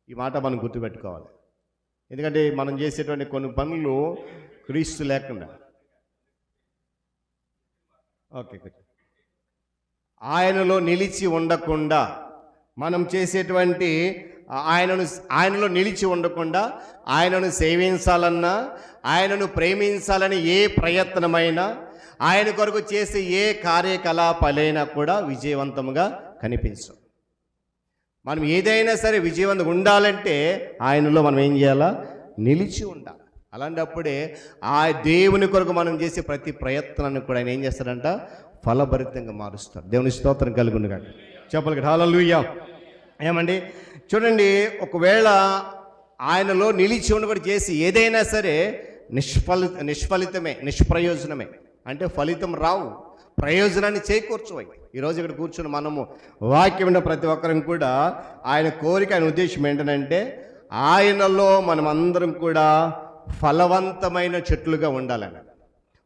ఈ మాట మనం గుర్తుపెట్టుకోవాలి. ఎందుకంటే మనం చేసేటువంటి కొన్ని పనులు క్రీస్తు లేకుండా, ఓకే, ఆయనలో నిలిచి ఉండకుండా మనం చేసేటువంటి ఆయనలో నిలిచి ఉండకుండా ఆయనను సేవించాలన్నా, ఆయనను ప్రేమించాలని ఏ ప్రయత్నమైనా, ఆయన కొరకు చేసే ఏ కార్యకలాపాలైనా కూడా విజయవంతంగా కనిపించవు. మనం ఏదైనా సరే విజయవంతంగా ఉండాలంటే ఆయనలో మనం ఏం చేయాలా? నిలిచి ఉండాలి. అలాంటప్పుడే ఆ దేవుని కొరకు మనం చేసే ప్రతి ప్రయత్నాన్ని కూడా ఆయన ఏం చేస్తాడంట? ఫలభరితంగా మారుస్తాడు. దేవుని స్తోత్రం కలుగునుగా. చెప్పాలి కదా, హల్లెలూయా. ఏమండి చూడండి, ఒకవేళ ఆయనలో నిలిచి ఉండబడి చేసి ఏదైనా సరే నిష్ఫలితమే, నిష్ప్రయోజనమే. అంటే ఫలితం రావు, ప్రయోజనాన్ని చేకూర్చవై. ఈరోజు ఇక్కడ కూర్చుని మనము వాక్యం ఉన్న ప్రతి ఒక్కరం కూడా ఆయన కోరిక, ఆయన ఉద్దేశం ఏంటంటే ఆయనలో మనం అందరం కూడా ఫలవంతమైన చెట్లుగా ఉండాలని,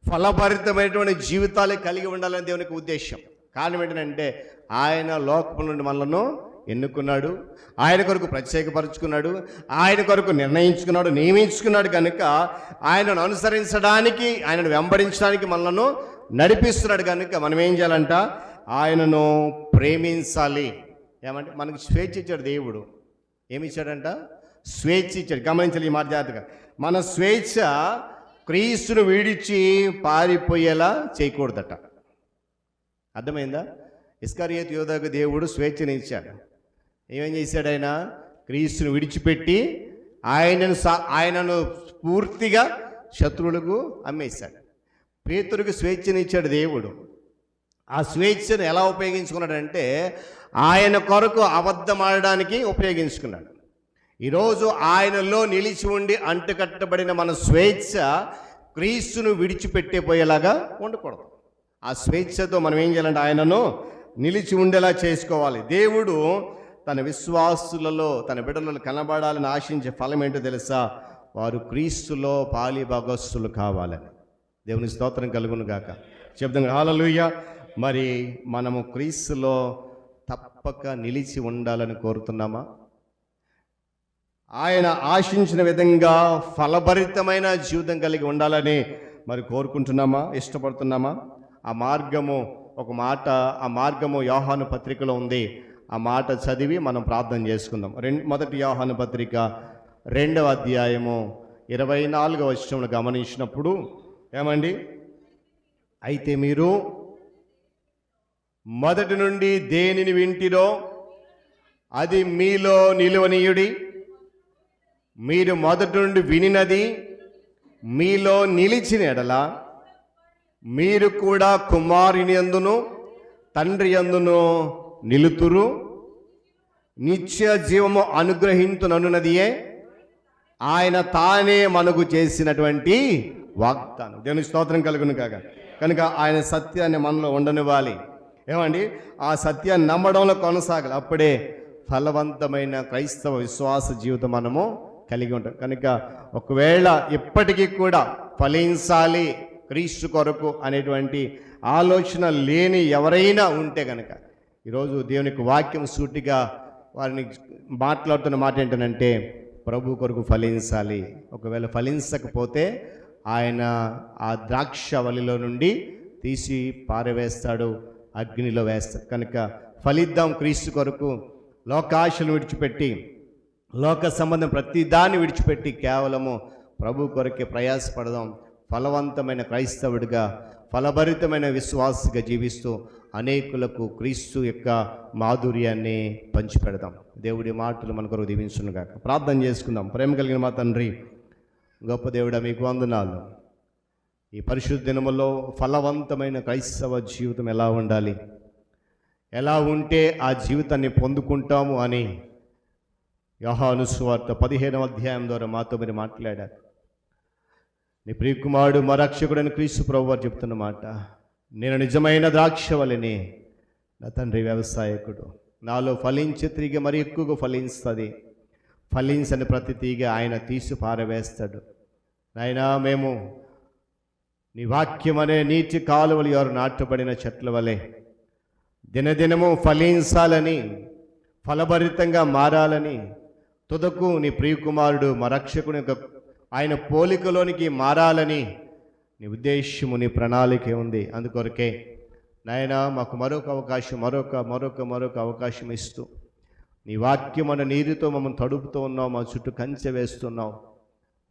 ఫలభరితమైనటువంటి జీవితాలు కలిగి ఉండాలని దేవునికి ఉద్దేశం. కారణం ఏంటంటే ఆయన లోకం నుండి మనలను ఎన్నుకున్నాడు, ఆయన కొరకు ప్రత్యేకపరుచుకున్నాడు, ఆయన కొరకు నిర్ణయించుకున్నాడు, నియమించుకున్నాడు. కనుక ఆయనను అనుసరించడానికి, ఆయనను వెంబడించడానికి మనలను నడిపిస్తున్నాడు. కనుక మనం ఏం చేయాలంట? ఆయనను ప్రేమించాలి. ఏమంటే మనకు స్వేచ్ఛ ఇచ్చాడు దేవుడు. ఏమి ఇచ్చాడంట? స్వేచ్ఛ ఇచ్చాడు. గమనించాలి ఈ మాట జాగ్రత్తగా. మన స్వేచ్ఛ క్రీస్తును వీడిచి పారిపోయేలా చేయకూడదట. అర్థమైందా? ఇస్కరియోతు యోధాకు దేవుడు స్వేచ్ఛను ఇచ్చాడు. ఏమేం చేశాడు? ఆయన క్రీస్తును విడిచిపెట్టి ఆయనను పూర్తిగా శత్రువులకు అమ్మేశాడు. పేతురుకు స్వేచ్ఛను ఇచ్చాడు దేవుడు. ఆ స్వేచ్ఛను ఎలా ఉపయోగించుకున్నాడంటే ఆయన కొరకు అబద్ధం ఆడడానికి ఉపయోగించుకున్నాడు. ఈరోజు ఆయనలో నిలిచి ఉండి అంటుకట్టబడిన మన స్వేచ్ఛ క్రీస్తును విడిచిపెట్టిపోయేలాగా ఉండకూడదు. ఆ స్వేచ్ఛతో మనం ఏం చేయాలంటే ఆయనను నిలిచి ఉండేలా చేసుకోవాలి. దేవుడు తన విశ్వాసులలో, తన బిడ్డలలో కనబడాలని ఆశించే ఫలం ఏంటో తెలుసా? వారు క్రీస్తులో పాలి భాగస్తులు కావాలని. దేవుని స్తోత్రం కలుగును గాక. చెప్దాం హల్లెలూయా. మరి మనము క్రీస్తులో తప్పక నిలిచి ఉండాలని కోరుతున్నామా? ఆయన ఆశించిన విధంగా ఫలభరితమైన జీవితం కలిగి ఉండాలని మరి కోరుకుంటున్నామా? ఇష్టపడుతున్నామా? ఆ మార్గము, ఒక మాట, ఆ మార్గము యోహాను పత్రికలో ఉంది. ఆ మాట చదివి మనం ప్రార్థన చేసుకుందాం. మొదటి యోహాను పత్రిక 2వ అధ్యాయము 24వ వచనం గమనించినప్పుడు ఏమండి? అయితే మీరు మొదటి నుండి దేనిని వింటిరో అది మీలో నిలువనీయుడి. మీరు మొదటి నుండి వినినది మీలో నిలిచిన ఎడల మీరు కూడా కుమారుని యందును తండ్రి యందును నిలుతురు, నిత్య జీవము అనుగ్రహించుననున్నదియే ఆయన తానే మనకు చేసినటువంటి వాగ్దానం. దేవుని స్తోత్రం కలుగును కాక. కనుక ఆయన సత్యాన్ని మనలో ఉండనివ్వాలి. ఏమండి, ఆ సత్యాన్ని నమ్మడంలో కొనసాగాలి. అప్పుడే ఫలవంతమైన క్రైస్తవ విశ్వాస జీవితం మనము కలిగి ఉంటాం. కనుక ఒకవేళ ఇప్పటికీ కూడా ఫలించాలి క్రీస్తు కొరకు అనేటువంటి ఆలోచన లేని ఎవరైనా ఉంటే కనుక ఈరోజు దేవునికి వాక్యం సూటిగా వారిని మాట్లాడుతున్న మాట ఏంటంటే, ప్రభు కొరకు ఫలించాలి. ఒకవేళ ఫలించకపోతే ఆయన ఆ ద్రాక్షవల్లిలో నుండి తీసి పారవేస్తాడు, అగ్నిలో వేస్తాడు. కనుక ఫలిద్దాం క్రీస్తు కొరకు. లోకాశలు విడిచిపెట్టి, లోక సంబంధం ప్రతి దాన్ని విడిచిపెట్టి కేవలము ప్రభు కొరకే ప్రయాసపడదాం. ఫలవంతమైన క్రైస్తవుడిగా, ఫలభరితమైన విశ్వాసగా జీవిస్తూ అనేకులకు క్రీస్తు యొక్క మాధుర్యాన్ని పంచిపెడదాం. దేవుడి మాటలు మన కొరకు దీవించునుగాక. ప్రార్థన చేసుకుందాం. ప్రేమ కలిగిన మా తండ్రి, గొప్ప దేవుడా, మీకు వందనాలు. ఈ పరిశుద్ధ దినములో ఫలవంతమైన క్రైస్తవ జీవితం ఎలా ఉండాలి, ఎలా ఉంటే ఆ జీవితాన్ని పొందుకుంటాము అని యోహాను సువార్త 15వ అధ్యాయం ద్వారా మాతో మీరు మాట్లాడారు. నీ ప్రియకుమారుడు మా రక్షకుడైన క్రీస్తు ప్రభువారు చెప్తున్న మాట, నేను నిజమైన ద్రాక్షవల్లిని, నా తండ్రి వ్యవసాయకుడు. నాలో ఫలించే తీగ మరి ఎక్కువగా ఫలిస్తుంది. ఫలించని ప్రతి తీగ ఆయన తీసి పారవేస్తాడు. నాయనా, మేము నీ వాక్యం అనే నీటి కాలువలు ఎవరు నాటబడిన చెట్ల వలె దినదినము ఫలించాలని, ఫలభరితంగా మారాలని, తుదకు నీ ప్రియకుమారుడు మా రక్షకుని యొక్క ఆయన పోలికలోనికి మారాలని నీ ఉద్దేశము, నీ ప్రణాళిక ఉంది. అందుకొరకే నాయన మాకు మరొక అవకాశం, మరొక అవకాశం ఇస్తూ నీ వాక్యం అనే నీరుతో మమ్మల్ని తడుపుతూ ఉన్నావు, మా చుట్టూ కంచె వేస్తున్నావు.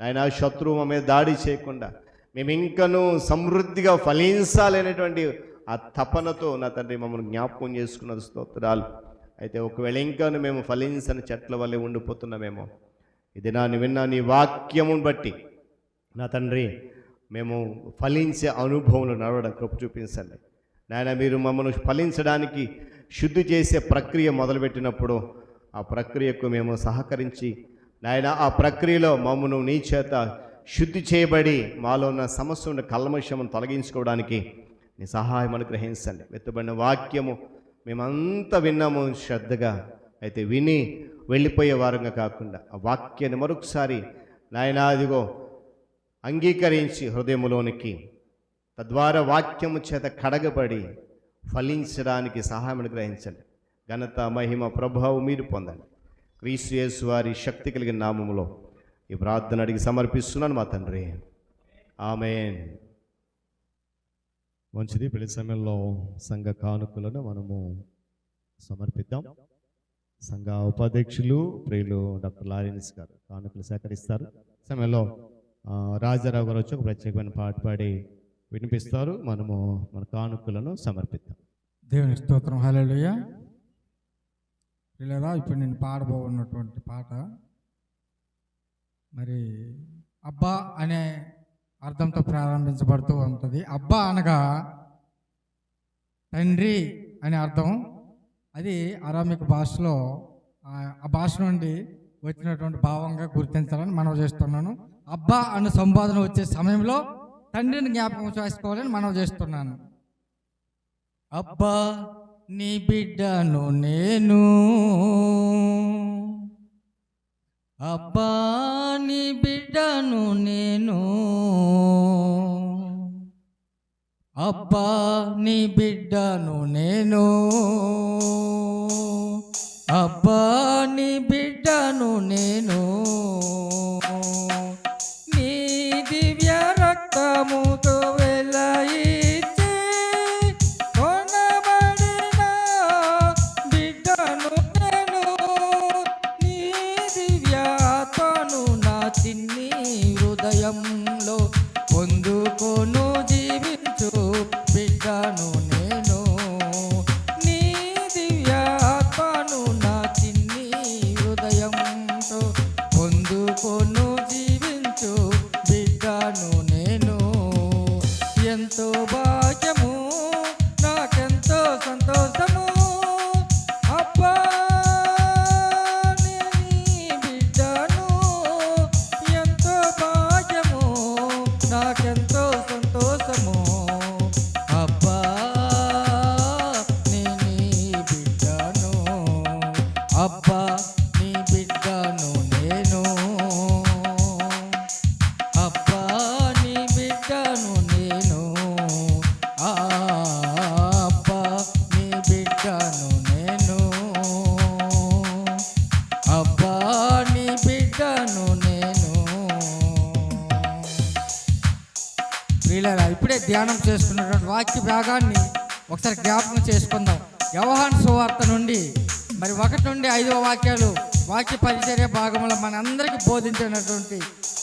నాయన, శత్రువు మా మీద దాడి చేయకుండా మేము ఇంకనూ సమృద్ధిగా ఫలించాలనేటువంటి ఆ తపనతో నా తండ్రి మమ్మల్ని జ్ఞాపకం చేసుకున్న స్తోత్రాలు. అయితే ఒకవేళ ఇంకాను మేము ఫలించని చెట్ల వల్లే ఉండిపోతున్నామేమో, ఇది నాని విన్నా నీ వాక్యమును బట్టి నా తండ్రి మేము ఫలించే అనుభవంలో నడవడం కృప చూపించండి. నాయన, మీరు మమ్మల్ని ఫలించడానికి శుద్ధి చేసే ప్రక్రియ మొదలుపెట్టినప్పుడు ఆ ప్రక్రియకు మేము సహకరించి నాయన, ఆ ప్రక్రియలో మమ్మను నీ చేత శుద్ధి చేయబడి మాలో ఉన్న సమస్య ఉన్న కల్మషమును తొలగించుకోవడానికి నీ సహాయం అనుగ్రహించండి. వెత్తబడిన వాక్యము మేమంతా విన్నాము శ్రద్ధగా, అయితే విని వెళ్ళిపోయే వారంగా కాకుండా ఆ వాక్యాన్ని మరొకసారి నాయన అదిగో అంగీకరించి హృదయంలోనికి, తద్వారా వాక్యము చేత కడగబడి ఫలించడానికి సహాయం అనుగ్రహించండి. ఘనత, మహిమ, ప్రభావం మీరు పొందండి. క్రీస్తు యేసు వారి శక్తి కలిగిన నామములో ఈ ప్రార్థన అడిగి సమర్పిస్తున్నాను మా తండ్రి, ఆమేన్. మంచిది. పెళ్లి సమయంలో సంఘ కానుకలను మనము సమర్పిద్దాం. సంఘ ఉపాధ్యక్షులు ప్రియులు డాక్టర్ లారెన్స్ గారు కానుకలు సేకరిస్తారు. సమయంలో రాజారావు గారు వచ్చి ఒక ప్రత్యేకమైన పాట పాడి వినిపిస్తారు. మనము మన కానుకలను సమర్పిద్దాం. దేవుని స్తోత్రం. హల్లెలూయా. లేదా ఇప్పుడు నేను పాడబోన్నటువంటి పాట మరి అబ్బా అనే అర్థంతో ప్రారంభించబడుతూ ఉంటుంది. అబ్బా అనగా తండ్రి అనే అర్థం. అది అరామిక్ భాషలో ఆ భాష నుండి వచ్చినటువంటి భావంగా గుర్తించాలని మనం చేస్తున్నాను. అబ్బా అన్న సంబోధన వచ్చే సమయంలో తండ్రిని జ్ఞాపకం చేసుకోవాలని మనం చేస్తున్నాను. అబ్బా నీ బిడ్డను నేను, అబ్బా నీ బిడ్డను నేను, అబ్బా నీ బిడ్డను నేను, అబ్బా నీ బిడ్డను నేను, నీ దివ్య రక్తముతో వెలయించి కొనబడిన బిడ్డను నేను, నీ దివ్యాత్మను నా చిన్ని హృదయంలో పొందుకొను జీవించు బిడ్డను నేను, నీ దివ్యాత్మను నా చిన్ని హృదయంతో పొందుకొను జీవించు బిడ్డను నేను. ఎంతో భాగ్యము, నాకెంతో సంతోషం నాకెంతో సంతోషము. అబ్బా నీ బిడ్డను, అబ్బా నీ బిడ్డను నేను, అబ్బా నీ బిడ్డను నేను, అబ్బా నీ బిడ్డను నేను, అబ్బా నీ బిడ్డను నేను. ప్రియులారా, ఇప్పుడే ధ్యానం చేసుకున్నటువంటి వాక్య భాగాన్ని ఒకసారి జ్ఞాపకం చేసుకుందాం. యోహాను సువార్త నుండి మరి 1 నుండి 5వ వాక్యాలు వాక్య పరిచర్య భాగంలో మనందరికీ బోధించినటువంటి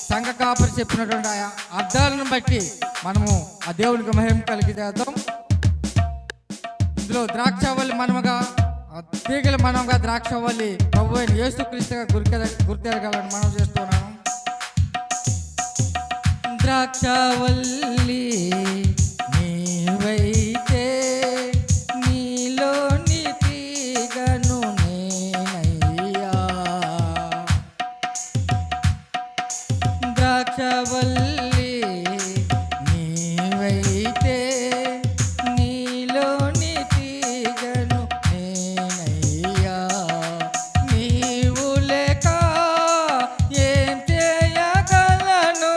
సంఘ కాపరి చెప్పినటువంటి ఆ అర్థాలను బట్టి మనము ఆ దేవునికి మహిమ కలిగి చేద్దాం. ఇందులో ద్రాక్షవల్లి మనముగా, తీగల మనముగా ద్రాక్షవల్లి ప్రభు అయిన యేసుక్రీస్తుగా గుర్తెరగాలని మనం చేస్తున్నాము. ద్రాక్షవల్లి నీవైతే నీలోని తీగను నేనయ్యా, ద్రాక్షవల్లి నీవైతే నీలోని తీగను నేనయ్యా, నీవు లేక ఏం చేయగలను,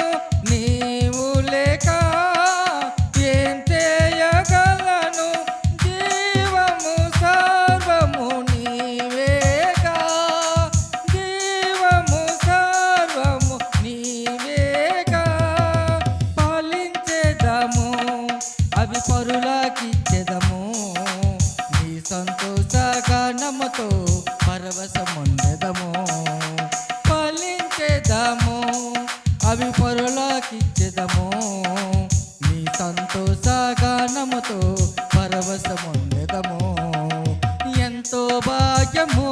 నీవు లేక ఏం చేయగలను, జీవము సర్వము నీవేగా, జీవము సర్వము నీవేగా, పాలించేదము అవి పరులకిచ్చేదము, నీ సంతోష గానముతో పరవశముండెదము, పాలించేదము అవి పరులకిచ్చేదము, నీ సంతోష గానముతో పరవశముండెదము. ఎంతో భాగ్యము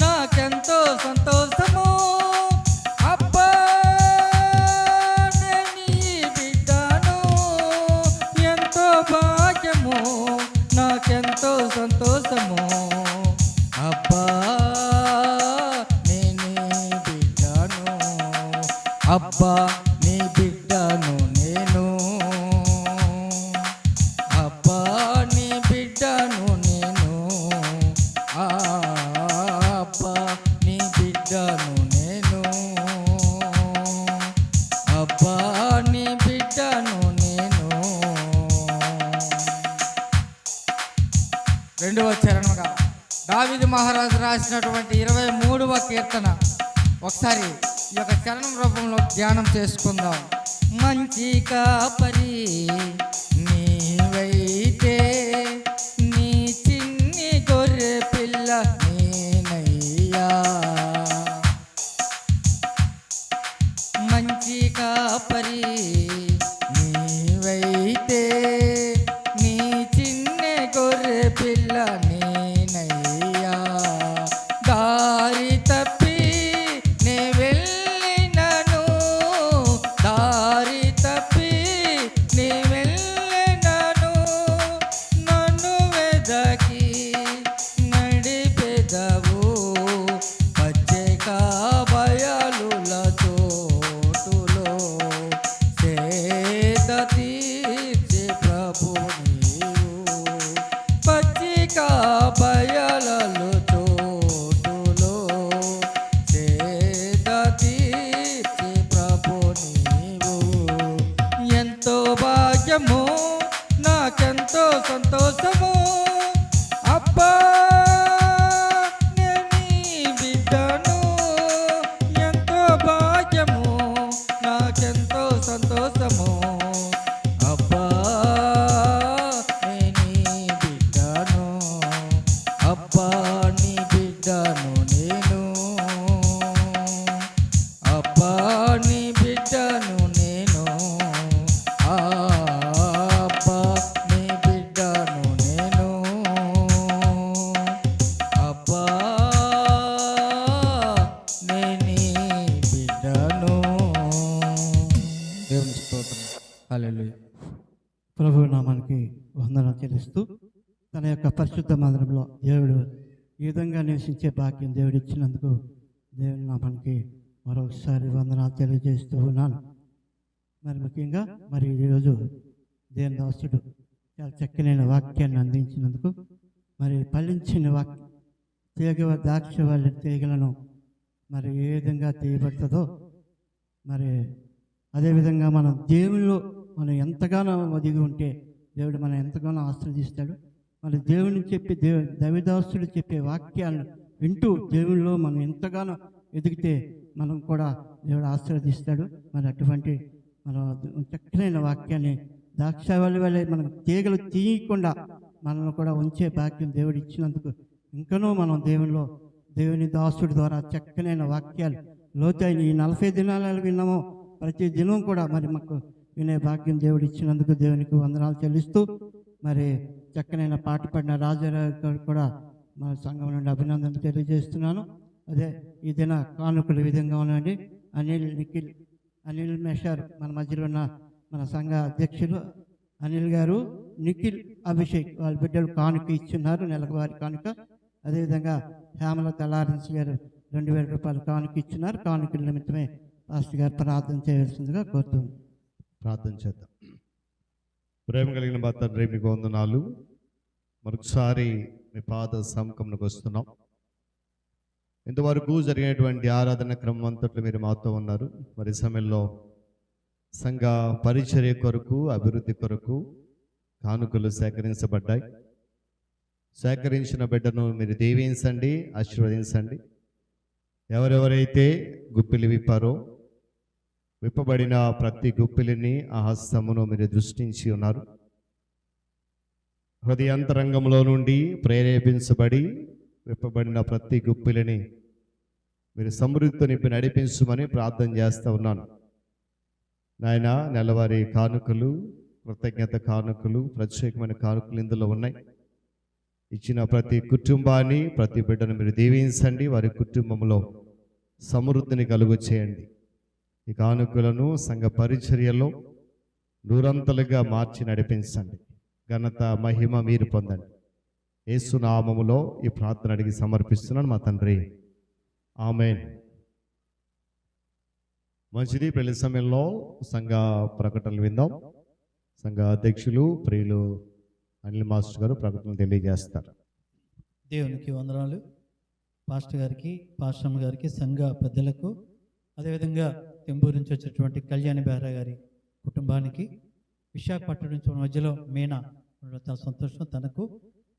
నాకెంతో సంతోషము, అబ్బా నేను నీ బిడ్డను, ఎంతో భాగ్యము నాకెంతో సంతోషము, అబ్బా నేను నీ బిడ్డను, అబ్బా నీ బిడ్డను నేను, అబ్బా నీ బిడ్డను నేను, అబ్బా నీ బిడ్డను నేను, అబ్బా నీ బిడ్డను నేను. రెండవ చరణంగా దావీదు మహారాజు రాసినటువంటి 23వ కీర్తన ఒకసారి ఈ యొక్క చరణం రూపంలో ధ్యానం చేసుకుందాం. మంచి కాపరి నీవైతే నీ చిన్ని గొర్రె పిల్ల నేనయ్యా, మంచి కాపరి నీవైతే నీ చిన్ని గొర్రె పిల్ల నేనయ్యా, దారి తప్పి నే వెళ్ళినను, దారి తప్పి నే వెళ్ళినను, నన్ను వెదకి నడిపెదవు పచ్చిక బయలుల చోటులో, సేద తీర్చే ప్రభు నీవు, పచ్చిక బయలలో చోటులో, సేద తీర్చే ప్రభు నీవు. ఎంతో భాగ్యము నాకెంతో సంతోషము, అబ్బా నేను నీ బిడ్డను, ఎంతో భాగ్యము నాకెంతో సంతోషము, అబ్బా నేను నీ బిడ్డను, అబ్బా నీ బిడ్డను నేను, అబ్బా నీ బిడ్డను నేను, అబ్బా నీ బిడ్డను నేను, అబ్బా నేను నీ బిడ్డను. దేవుని స్తోత్రం. హల్లెలూయా. ప్రభు నామానికి వందన చెల్లిస్తూ తన యొక్క పరిశుద్ధ మందిరంలో దేవుడు ఈ విధంగా నివసించే భాగ్యం దేవుడు ఇచ్చినందుకు దేవుని నామానికి మరొకసారి వందనాలు తెలియజేస్తూ ఉన్నాను. మరి ముఖ్యంగా మరి ఈరోజు దేవుని దాసుడు చాలా చక్కనైన వాక్యాన్ని అందించినందుకు మరి ఫలించిన తీగ ద్రాక్ష వాళ్ళ తీగలను మరి ఏ విధంగా తీయబడుతుందో మరి అదేవిధంగా మనం దేవునిలో మనం ఎంతగానో ఒదిగి ఉంటే దేవుడు మనం ఎంతగానో ఆశీర్వదిస్తాడు. మరి దేవుని చెప్పి దైవదాసుడు చెప్పే వాక్యాలను వింటూ దేవునిలో మనం ఎంతగానో ఎదిగితే మనం కూడా దేవుడు ఆశీర్వదిస్తాడు. మరి అటువంటి మనం చక్కనైన వాక్యాన్ని ద్రాక్షావళి వల్ల మనం తీగలు తీయకుండా మనల్ని కూడా ఉంచే భాగ్యం దేవుడు ఇచ్చినందుకు ఇంకనూ మనం దేవుని దాసుడి ద్వారా చక్కనైన వాక్యాలు లోతైన ఈ 40 దినాలు విన్నామో ప్రతి దినం కూడా మరి మాకు వినే భాగ్యం దేవుడు ఇచ్చినందుకు దేవునికి వందనాలు చెల్లిస్తూ మరి చక్కనైన పాట పాడిన రాజారావు గారు కూడా మా సంఘం నుండి అభినందనలు తెలియజేస్తున్నాను. అదే ఈ దిన కానుకలు ఈ విధంగా ఉన్నాయండి. అనిల్ మెషర్ మన మధ్యలో ఉన్న మన సంఘ అధ్యక్షులు అనిల్ గారు, నిఖిల్, అభిషేక్ వాళ్ళ బిడ్డలు కానుక ఇచ్చున్నారు, నెలకు వారి కానుక. అదేవిధంగా హేమలత లారెన్స్ గారు 2000 రూపాయలు కానుక ఇచ్చున్నారు. కానుకల నిమిత్తమే పాస్టర్ గారు ప్రార్థన చేయవలసిందిగా కోరుతుంది. ప్రార్థన చేద్దాం. ప్రేమ కలిగిన మా తండ్రి, మీకు వందనాలు. మరొకసారి మీ పాద సముఖంలోకి వస్తున్నాం. ఇంతవరకు జరిగినటువంటి ఆరాధన క్రమం అంతట్లో మీరు మాతో ఉన్నారు. మరి సమయంలో సంఘ పరిచర్య కొరకు, అభివృద్ధి కొరకు కానుకలు సేకరించబడ్డాయి. సేకరించిన బిడ్డను మీరు దీవించండి, ఆశీర్వదించండి. ఎవరెవరైతే గుప్పిలి విప్పారో విప్పబడిన ప్రతి గుప్పిలిని ఆ హస్తమును మీరు దృష్టించి ఉన్నారు. హృదయాంతరంగంలో నుండి ప్రేరేపించబడి విప్పబడిన ప్రతి గుప్పిలిని మీరు సమృద్ధితో నింపి నడిపించమని ప్రార్థన చేస్తూ ఉన్నాను. నాయన, నెలవారీ కానుకలు, కృతజ్ఞత కానుకలు, ప్రత్యేకమైన కానుకలు ఇందులో ఉన్నాయి. ఇచ్చిన ప్రతి కుటుంబాన్ని, ప్రతి బిడ్డను మీరు దీవించండి. వారి కుటుంబంలో సమృద్ధిని కలుగు చేయండి. ఈ కానుకలను సంఘ పరిచర్యలో నూరంతలుగా మార్చి నడిపించండి. ఘనత, మహిమ మీరు పొందండి. యేసు నామములో ఈ ప్రార్థన అడిగి సమర్పిస్తున్నాను మా తండ్రి, ఆమేన్. మంచిది. పెళ్లి సమయంలో సంఘ ప్రకటనలు విందాం. సంఘ అధ్యక్షులు ప్రియులు అనిల్ మాస్టర్ గారు ప్రకటనలు తెలియజేస్తారు. దేవునికి వందనాలు. పాస్టర్ గారికి, పాస్టమ్ గారికి, సంఘ పెద్దలకు, అదేవిధంగా తెంబూరు నుంచి వచ్చినటువంటి కళ్యాణి బెహ్రా గారి కుటుంబానికి, విశాఖపట్నం నుంచి మన మధ్యలో మీనా చాలా సంతోషం. తనకు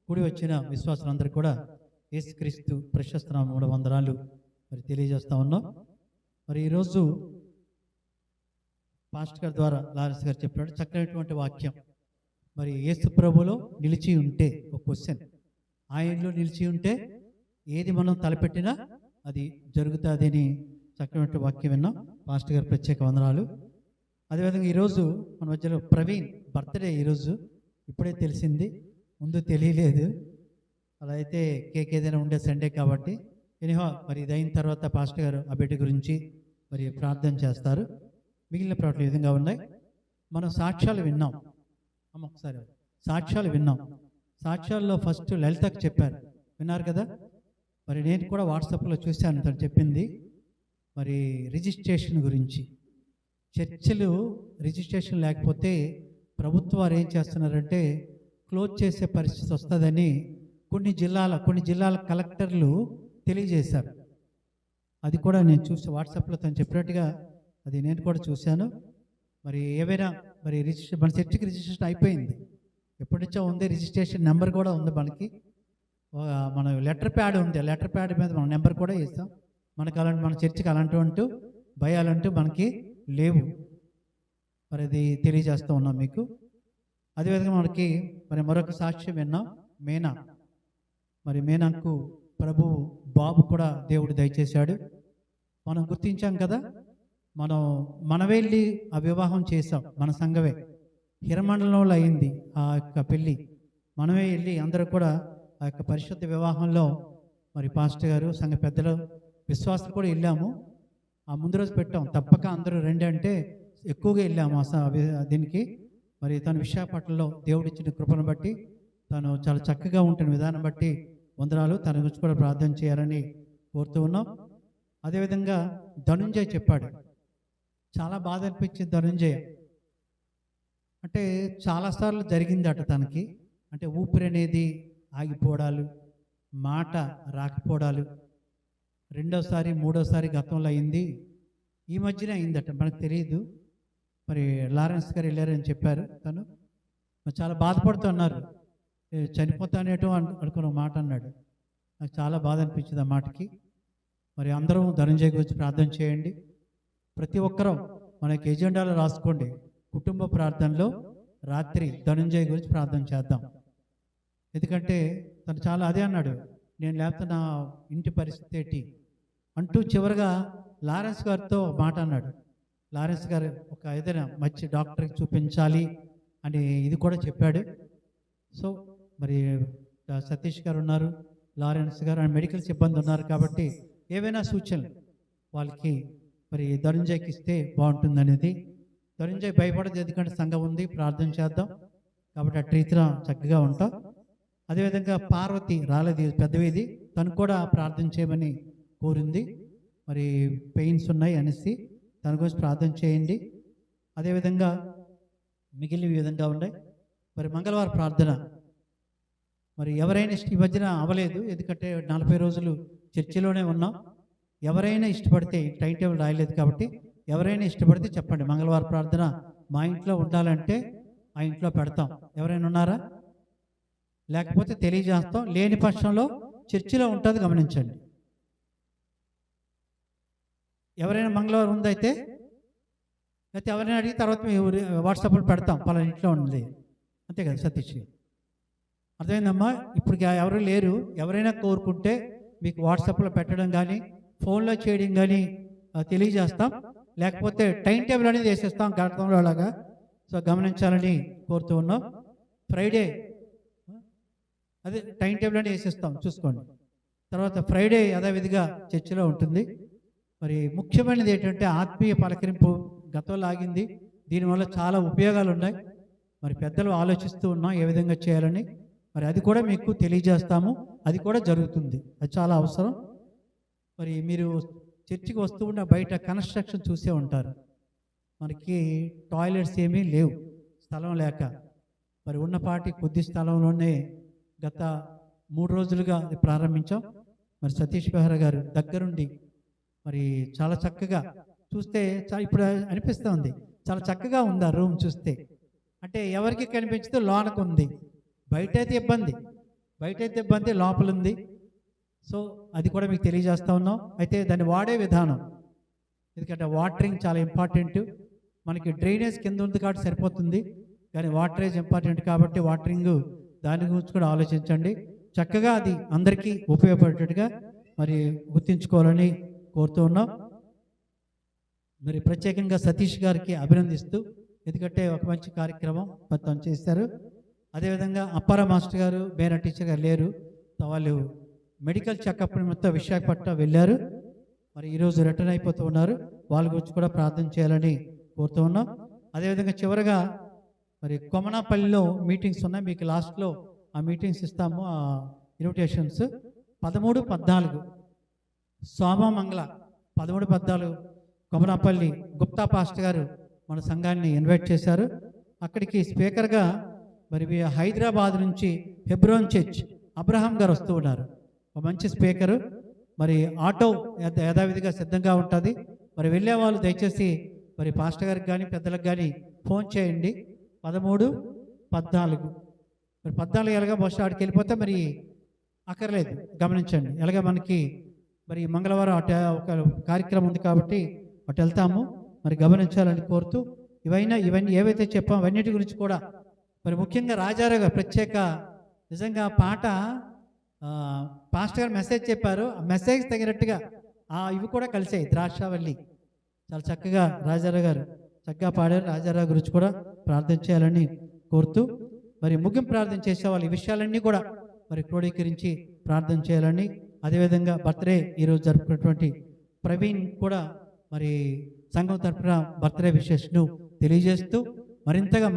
కూడి వచ్చిన విశ్వాసులందరూ కూడా యేసుక్రీస్తు ప్రశస్త నామములో వందనాలు మరి తెలియజేస్తూ ఉన్నాం. మరి ఈరోజు పాస్టర్ గారి ద్వారా లారెన్స్ గారు చెప్పినట్టు చక్కనటువంటి వాక్యం. మరి యేసు ప్రభులో నిలిచి ఉంటే ఒక క్వశ్చన్, ఆయనలో నిలిచి ఉంటే ఏది మనం తలపెట్టినా అది జరుగుతుంది అని చక్కనటువంటి వాక్యం విన్నాం. పాస్టర్ గారు ప్రత్యేక వందనాలు. అదేవిధంగా ఈరోజు మన మధ్యలో ప్రవీణ్ బర్త్డే. ఈరోజు ఇప్పుడే తెలిసింది, ముందు తెలియలేదు. అలా అయితే కేక్ ఏదైనా ఉండే సండే కాబట్టి ఎనిహో మరి ఇది అయిన తర్వాత పాస్టర్ గారు ఆ బిడ్డ గురించి మరి ప్రార్థన చేస్తారు. మిగిలిన ప్రకటనలు ఈ విధంగా ఉన్నాయి. మనం సాక్ష్యాలు విన్నాం. ఒకసారి సాక్ష్యాలు విన్నాం. సాక్ష్యాల్లో ఫస్ట్ లలితకు చెప్పారు, విన్నారు కదా. మరి నేను కూడా వాట్సాప్లో చూశాను, తను చెప్పింది మరి రిజిస్ట్రేషన్ గురించి. చర్చిలు రిజిస్ట్రేషన్ లేకపోతే ప్రభుత్వం వారు ఏం చేస్తున్నారంటే క్లోజ్ చేసే పరిస్థితి వస్తుందని కొన్ని జిల్లాల కలెక్టర్లు తెలియజేశారు. అది కూడా నేను చూసి వాట్సాప్లో తను చెప్పినట్టుగా అది నేను కూడా చూశాను. మరి ఏవైనా మరి మన చర్చికి రిజిస్ట్రేషన్ అయిపోయింది, ఎప్పటి నుంచో ఉంది. రిజిస్ట్రేషన్ నెంబర్ కూడా ఉంది మనకి. మన లెటర్ ప్యాడ్ ఉంది, లెటర్ ప్యాడ్ మీద మన నెంబర్ కూడా ఇస్తాం. మనకు అలాంటి మన చర్చికి అలాంటి భయాలంటూ మనకి లేవు. మరి అది తెలియజేస్తూ ఉన్నాం మీకు. అదేవిధంగా మనకి మరి మరొక సాక్ష్యం విన్నాం, మీనా. మరి మీనాకు ప్రభు బాబు కూడా దేవుడు దయచేశాడు. మనం గుర్తించాం కదా, మనం వెళ్ళి ఆ వివాహం చేసాం, మన సంఘమే. హిరమండలంలో అయింది ఆ యొక్క పెళ్ళి. మనమే వెళ్ళి అందరూ కూడా ఆ యొక్క పరిశుద్ధ వివాహంలో మరి పాస్టర్ గారు, సంఘ పెద్దలు, విశ్వాసులు కూడా వెళ్ళాము. ఆ ముందు రోజు పెట్టాం, తప్పక అందరూ రండి అంటే ఎక్కువగా వెళ్ళాము దీనికి. మరి తను విశాఖపట్నంలో దేవుడు ఇచ్చిన కృపను బట్టి, తను చాలా చక్కగా ఉంటున్న విధానం బట్టి వందనాలు. తన గురించి కూడా ప్రార్థన చేయాలని కోరుతూ ఉన్నాం. అదేవిధంగా ధనుంజయ్ చెప్పాడు, చాలా బాధ అనిపించింది ధనుంజయ. అంటే చాలాసార్లు జరిగిందట తనకి. అంటే ఊపిరి అనేది ఆగిపోవడాలు, మాట రాకపోవడాలు, రెండోసారి మూడోసారి గతంలో అయింది, ఈ మధ్యనే అయిందట, మనకు తెలియదు. మరి లారెన్స్ గారు వెళ్ళారని చెప్పారు. తను మరి చాలా బాధపడుతున్నారు. చనిపోతానేటో అనుకున్న మాట అన్నాడు. నాకు చాలా బాధ అనిపించింది ఆ మాటకి. మరి అందరం ధనంజయ్ గురించి ప్రార్థన చేయండి. ప్రతి ఒక్కరూ మనకి ఎజెండాలో రాసుకోండి. కుటుంబ ప్రార్థనలో రాత్రి ధనంజయ్ గురించి ప్రార్థన చేద్దాం. ఎందుకంటే తను చాలా అదే అన్నాడు, నేను లేకపోతే నా ఇంటి పరిస్థితి ఏంటి అంటూ చివరిగా లారెన్స్ గారితో మాట అన్నాడు. లారెన్స్ గారు ఒక ఏదైనా మంచి డాక్టర్కి చూపించాలి అని ఇది కూడా చెప్పాడు. సో మరి సతీష్ గారు ఉన్నారు, లారెన్స్ గారు అండ్ మెడికల్ సిబ్బంది ఉన్నారు కాబట్టి ఏవైనా సూచనలు వాళ్ళకి మరి ధనంజయ్కి ఇస్తే బాగుంటుంది అనేది. ధనంజయ్ భయపడదు, ఎందుకంటే సంఘం ఉంది, ప్రార్థన చేద్దాం కాబట్టి అటు రీతిలో చక్కగా ఉంటాం. అదేవిధంగా పార్వతి రాలేదు, పెద్దవేది, తను కూడా ప్రార్థన చేయమని కోరింది. మరి పెయిన్స్ ఉన్నాయి అనేసి తన గురించి ప్రార్థన చేయండి. అదేవిధంగా మిగిలిన విధంగా ఉన్నాయి. మరి మంగళవారం ప్రార్థన మరి ఎవరైనా ఈ మధ్యన అవ్వలేదు, ఎందుకంటే 40 రోజులు చర్చిలోనే ఉన్నాం. ఎవరైనా ఇష్టపడితే, టైం టేబుల్ రాయలేదు కాబట్టి ఎవరైనా ఇష్టపడితే చెప్పండి. మంగళవారం ప్రార్థన మా ఇంట్లో ఉండాలంటే ఆ ఇంట్లో పెడతాం. ఎవరైనా ఉన్నారా? లేకపోతే తెలియజేస్తాం. లేని పక్షంలో చర్చిలో ఉంటుంది, గమనించండి. ఎవరైనా మంగళవారం ఉందైతే అయితే ఎవరైనా అడిగి తర్వాత మీ వాట్సాప్లో పెడతాం, పలానా ఇంట్లో ఉంది, అంతే కదా సతీష్? అర్థమైందమ్మా? ఇప్పుడు ఎవరు లేరు. ఎవరైనా కోరుకుంటే మీకు వాట్సాప్లో పెట్టడం కానీ ఫోన్లో చేయడం కానీ తెలియజేస్తాం. లేకపోతే టైం టేబుల్ అనేది వేసేస్తాం గతంలో అలాగా. సో గమనించాలని కోరుతూ ఉన్నాం. ఫ్రైడే అదే టైం టేబుల్ అనేది వేసేస్తాం, చూసుకోండి. తర్వాత ఫ్రైడే యథావిధిగా చర్చిలో ఉంటుంది. మరి ముఖ్యమైనది ఏంటంటే ఆత్మీయ పలకరింపు గతంలో ఆగింది. దీనివల్ల చాలా ఉపయోగాలు ఉన్నాయి. మరి పెద్దలు ఆలోచిస్తూ ఉన్నాం ఏ విధంగా చేయాలని. మరి అది కూడా మీకు తెలియజేస్తాము. అది కూడా జరుగుతుంది, అది చాలా అవసరం. మరి మీరు చర్చికి వస్తూ ఉన్న బయట కన్స్ట్రక్షన్ చూసే ఉంటారు. మనకి టాయిలెట్స్ ఏమీ లేవు, స్థలం లేక. మరి ఉన్నపాటి కొద్ది స్థలంలోనే గత 3 రోజులుగా అది ప్రారంభించాం. మరి సతీష్ బెహ్రా గారు దగ్గరుండి మరి చాలా చక్కగా చూస్తే ఇప్పుడు అనిపిస్తుంది, చాలా చక్కగా ఉంది ఆ రూమ్ చూస్తే. అంటే ఎవరికి కనిపించదు, లోనకు ఉంది. బయట అయితే ఇబ్బంది, లోపల ఉంది. సో అది కూడా మీకు తెలియజేస్తూ ఉన్నాం. అయితే దాన్ని వాడే విధానం, ఎందుకంటే వాటరింగ్ చాలా ఇంపార్టెంట్. మనకి డ్రైనేజ్ కింద ఉంది కాబట్టి సరిపోతుంది, కానీ వాటరేజ్ ఇంపార్టెంట్ కాబట్టి వాటరింగ్ దాని గురించి కూడా ఆలోచించండి. చక్కగా అది అందరికీ ఉపయోగపడేటట్టుగా మరి గుర్తించుకోవాలని కోరుతూ ఉన్నాం. మరి ప్రత్యేకంగా సతీష్ గారికి అభినందిస్తూ, ఎందుకంటే ఒక మంచి కార్యక్రమం తను చేశారు. అదేవిధంగా అప్పారా మాస్టర్ గారు, బేరా టీచర్ గారు లేరు, వాళ్ళు మెడికల్ చెకప్ నిమిత్తం విశాఖపట్నం వెళ్ళారు. మరి ఈరోజు రిటర్న్ అయిపోతూ ఉన్నారు. వాళ్ళ గురించి కూడా ప్రార్థన చేయాలని కోరుతూ ఉన్నాం. అదేవిధంగా చివరగా మరి కొమనాపల్లిలో మీటింగ్స్ ఉన్నాయి, మీకు లాస్ట్లో ఆ మీటింగ్స్ ఇస్తాము, ఆ ఇన్విటేషన్స్. 13, 14 సోమమంగళ 13, 14 కొమనాపల్లి గుప్తా పాస్టర్ గారు మన సంఘాన్ని ఇన్వైట్ చేశారు. అక్కడికి స్పీకర్గా మరి హైదరాబాద్ నుంచి హెబ్రోన్ చర్చ్ అబ్రహాం గారు వస్తూ ఉన్నారు, ఒక మంచి స్పీకరు. మరి ఆటో యథావిధిగా సిద్ధంగా ఉంటుంది. మరి వెళ్ళే వాళ్ళు దయచేసి మరి పాస్టర్ గారికి కానీ పెద్దలకు కానీ ఫోన్ చేయండి. 13, 14 మరి 14 ఎలాగా బస్సు ఆడికి వెళ్ళిపోతే మరి అక్కర్లేదు, గమనించండి. ఎలాగ మనకి మరి మంగళవారం అటు ఒక కార్యక్రమం ఉంది కాబట్టి అటు వెళ్తాము, మరి గమనించాలని కోరుతూ ఇవన్నీ ఏవైతే చెప్పామో అవన్నిటి గురించి కూడా మరి ముఖ్యంగా రాజారావు గారు ప్రత్యేక, నిజంగా పాట పాస్టర్ గారు మెసేజ్ చెప్పారు, ఆ మెసేజ్ తగినట్టుగా ఇవి కూడా కలిసాయి. ద్రాక్షావల్లి చాలా చక్కగా రాజారావు గారు చక్కగా పాడారు. రాజారావు గురించి కూడా ప్రార్థన చేయాలని కోరుతూ మరి ముగింపు ప్రార్థన చేసే వాళ్ళు ఈ విషయాలన్నీ కూడా మరి క్రోడీకరించి ప్రార్థన చేయాలని, అదేవిధంగా బర్త్డే ఈరోజు జరుపుకున్నటువంటి ప్రవీణ్ కూడా మరి సంఘం తరపున బర్త్డే విషెస్ను తెలియజేస్తూ మరింతగా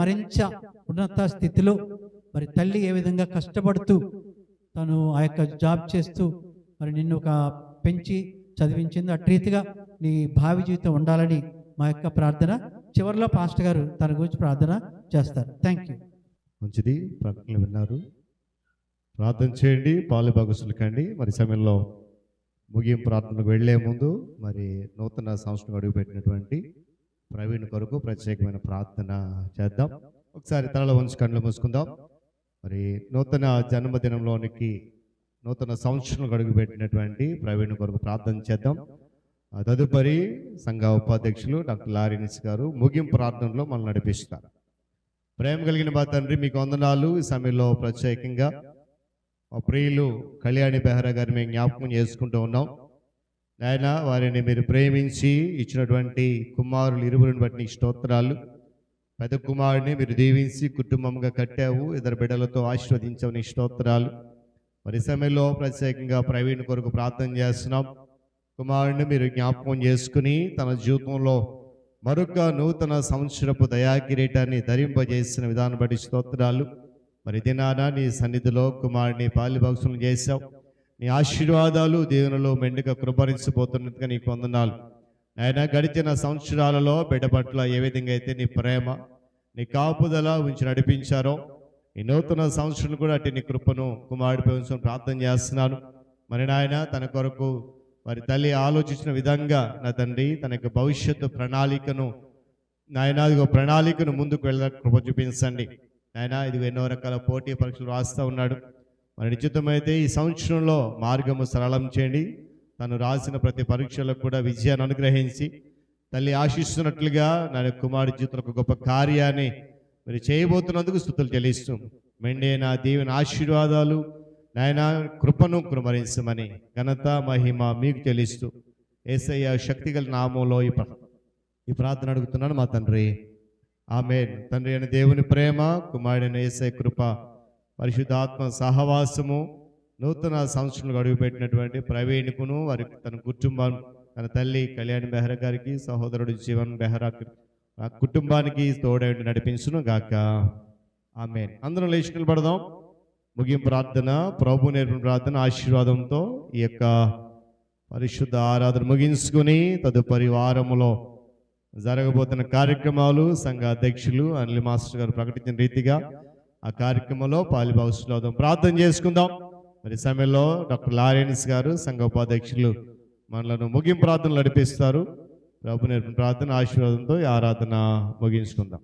ఉన్నత స్థితిలో మరి తల్లి ఏ విధంగా కష్టపడుతూ తను ఆ యొక్క జాబ్ చేస్తూ మరి నిన్ను ఒక పెంచి చదివించింది, అటు రీతిగా నీ భావి జీవితం ఉండాలని మా యొక్క ప్రార్థన. చివరిలో పాస్టర్ గారు తన గురించి ప్రార్థన చేస్తారు. Thank you. మంచిది, ప్రకటనలు విన్నారు. ప్రార్థన చేయండి, పాలు భాగస్సులు కండి. మరి సమయంలో ముగింపు ప్రార్థనకు వెళ్లే ముందు మరి నూతన సంవత్సరం అడుగుపెట్టినటువంటి ప్రవీణ్ కొరకు ప్రత్యేకమైన ప్రార్థన చేద్దాం. ఒకసారి తలలో వంచి కళ్ళు మూసుకుందాం. మరి నూతన జన్మదినంలోనికి నూతన సంవత్సరం అడుగుపెట్టినటువంటి ప్రవీణ్ కొరకు ప్రార్థన చేద్దాం. తదుపరి సంఘ ఉపాధ్యక్షులు డాక్టర్ లారెన్స్ గారు ముగింపు ప్రార్థనలో మనల్ని నడిపిస్తారు. ప్రేమ కలిగిన మా తండ్రి, మీకు వందనాలు. ఈ సమయంలో ప్రత్యేకంగా మా ప్రియులు కళ్యాణి బెహ్రా గారిని మేము జ్ఞాపకం చేసుకుంటూ ఉన్నాం. ఆయన వారిని మీరు ప్రేమించి ఇచ్చినటువంటి కుమారులు ఇరువురిని బట్టి నీకు స్తోత్రాలు. పెద్ద కుమారుడిని మీరు దీవించి కుటుంబంగా కట్టావు, ఇద్దరు బిడ్డలతో ఆశీర్వదించావు, నీ స్తోత్రాలు. మరి సమయంలో ప్రత్యేకంగా ప్రవీణ్ కొరకు ప్రార్థన చేస్తున్నాం. కుమారుడిని మీరు జ్ఞాపకం చేసుకుని తన జీవితంలో మరొక నూతన సంవత్సరపు దయాకిరీటాన్ని ధరింపజేసిన విధానం బట్టి స్తోత్రాలు. మరి దినాన నీ సన్నిధిలో కుమారుడిని పాలిభాగస్వాములు చేశావు. నీ ఆశీర్వాదాలు దేవునిలో మెండుగా కృపరించబోతున్నట్టుగా నీకు వందనాలు. ఆయన గడిచిన సంవత్సరాలలో బిడ్డ పట్ల ఏ విధంగా అయితే నీ ప్రేమ, నీ కాపుదల ఉంచి నడిపించారో ఈ నూతన సంవత్సరం కూడా అటు నీ కృపను కుమారుడిపై ఉంచుకొని ప్రార్థన చేస్తున్నాను. మరి నాయన తన కొరకు వారి తల్లి ఆలోచించిన విధంగా నా తండ్రి తన యొక్క భవిష్యత్తు ప్రణాళికను ప్రణాళికను ముందుకు వెళ్ళ కృప చూపించండి. ఆయన ఇది ఎన్నో రకాల పోటీ పరీక్షలు రాస్తూ ఉన్నాడు. మరి నిశ్చితమైతే ఈ సంవత్సరంలో మార్గము సరళం చేయండి. తను రాసిన ప్రతి పరీక్షలకు కూడా విజయాన్ని అనుగ్రహించి తల్లి ఆశిస్తున్నట్లుగా నా కుమారుడి జీవితంలో ఒక గొప్ప కార్యాన్ని మీరు చేయబోతున్నందుకు స్తుతులు చెల్లిస్తూ మెండైన దీవెన ఆశీర్వాదాలు నాయన కృపను కృమరించమని ఘనత మహిమ మీకు చెల్లిస్తూ యేసయ్య శక్తిగల నామంలో ఈ ప్రార్థన అడుగుతున్నాను మా తండ్రి, ఆమేన్. తండ్రి అయిన దేవుని ప్రేమ, కుమారుడైన యేసయ్య కృప, పరిశుద్ధాత్మ సహవాసము నూతన సంవత్సరంలో అడుగుపెట్టినటువంటి ప్రవీణ్కును వారి తన కుటుంబం, తన తల్లి కళ్యాణి బెహ్రా గారికి, సహోదరుడు జీవన్ బెహ్రా కుటుంబానికి తోడై నడిపించును గాక. ఆమేన్. అందరం లేచి నిలబడదాం. ముగింపు ప్రార్థన, ప్రభు నేర్పిన ప్రార్థన ఆశీర్వాదంతో ఈ యొక్క పరిశుద్ధ ఆరాధన ముగించుకుని తదుపరి వారములో జరగబోతున్న కార్యక్రమాలు సంఘ అధ్యక్షులు అనిల్ మాస్టర్ గారు ప్రకటించిన రీతిగా ఆ కార్యక్రమంలో పాలిభాగస్వాములు ప్రార్థన చేసుకుందాం. మరి సమయంలో డాక్టర్ లారెన్స్ గారు సంఘ ఉపాధ్యక్షులు మనలను ముగింపు ప్రార్థనలు నడిపిస్తారు. ప్రభు నేర్పిన ప్రార్థన ఆశీర్వాదంతో ఈ ఆరాధన ముగించుకుందాం.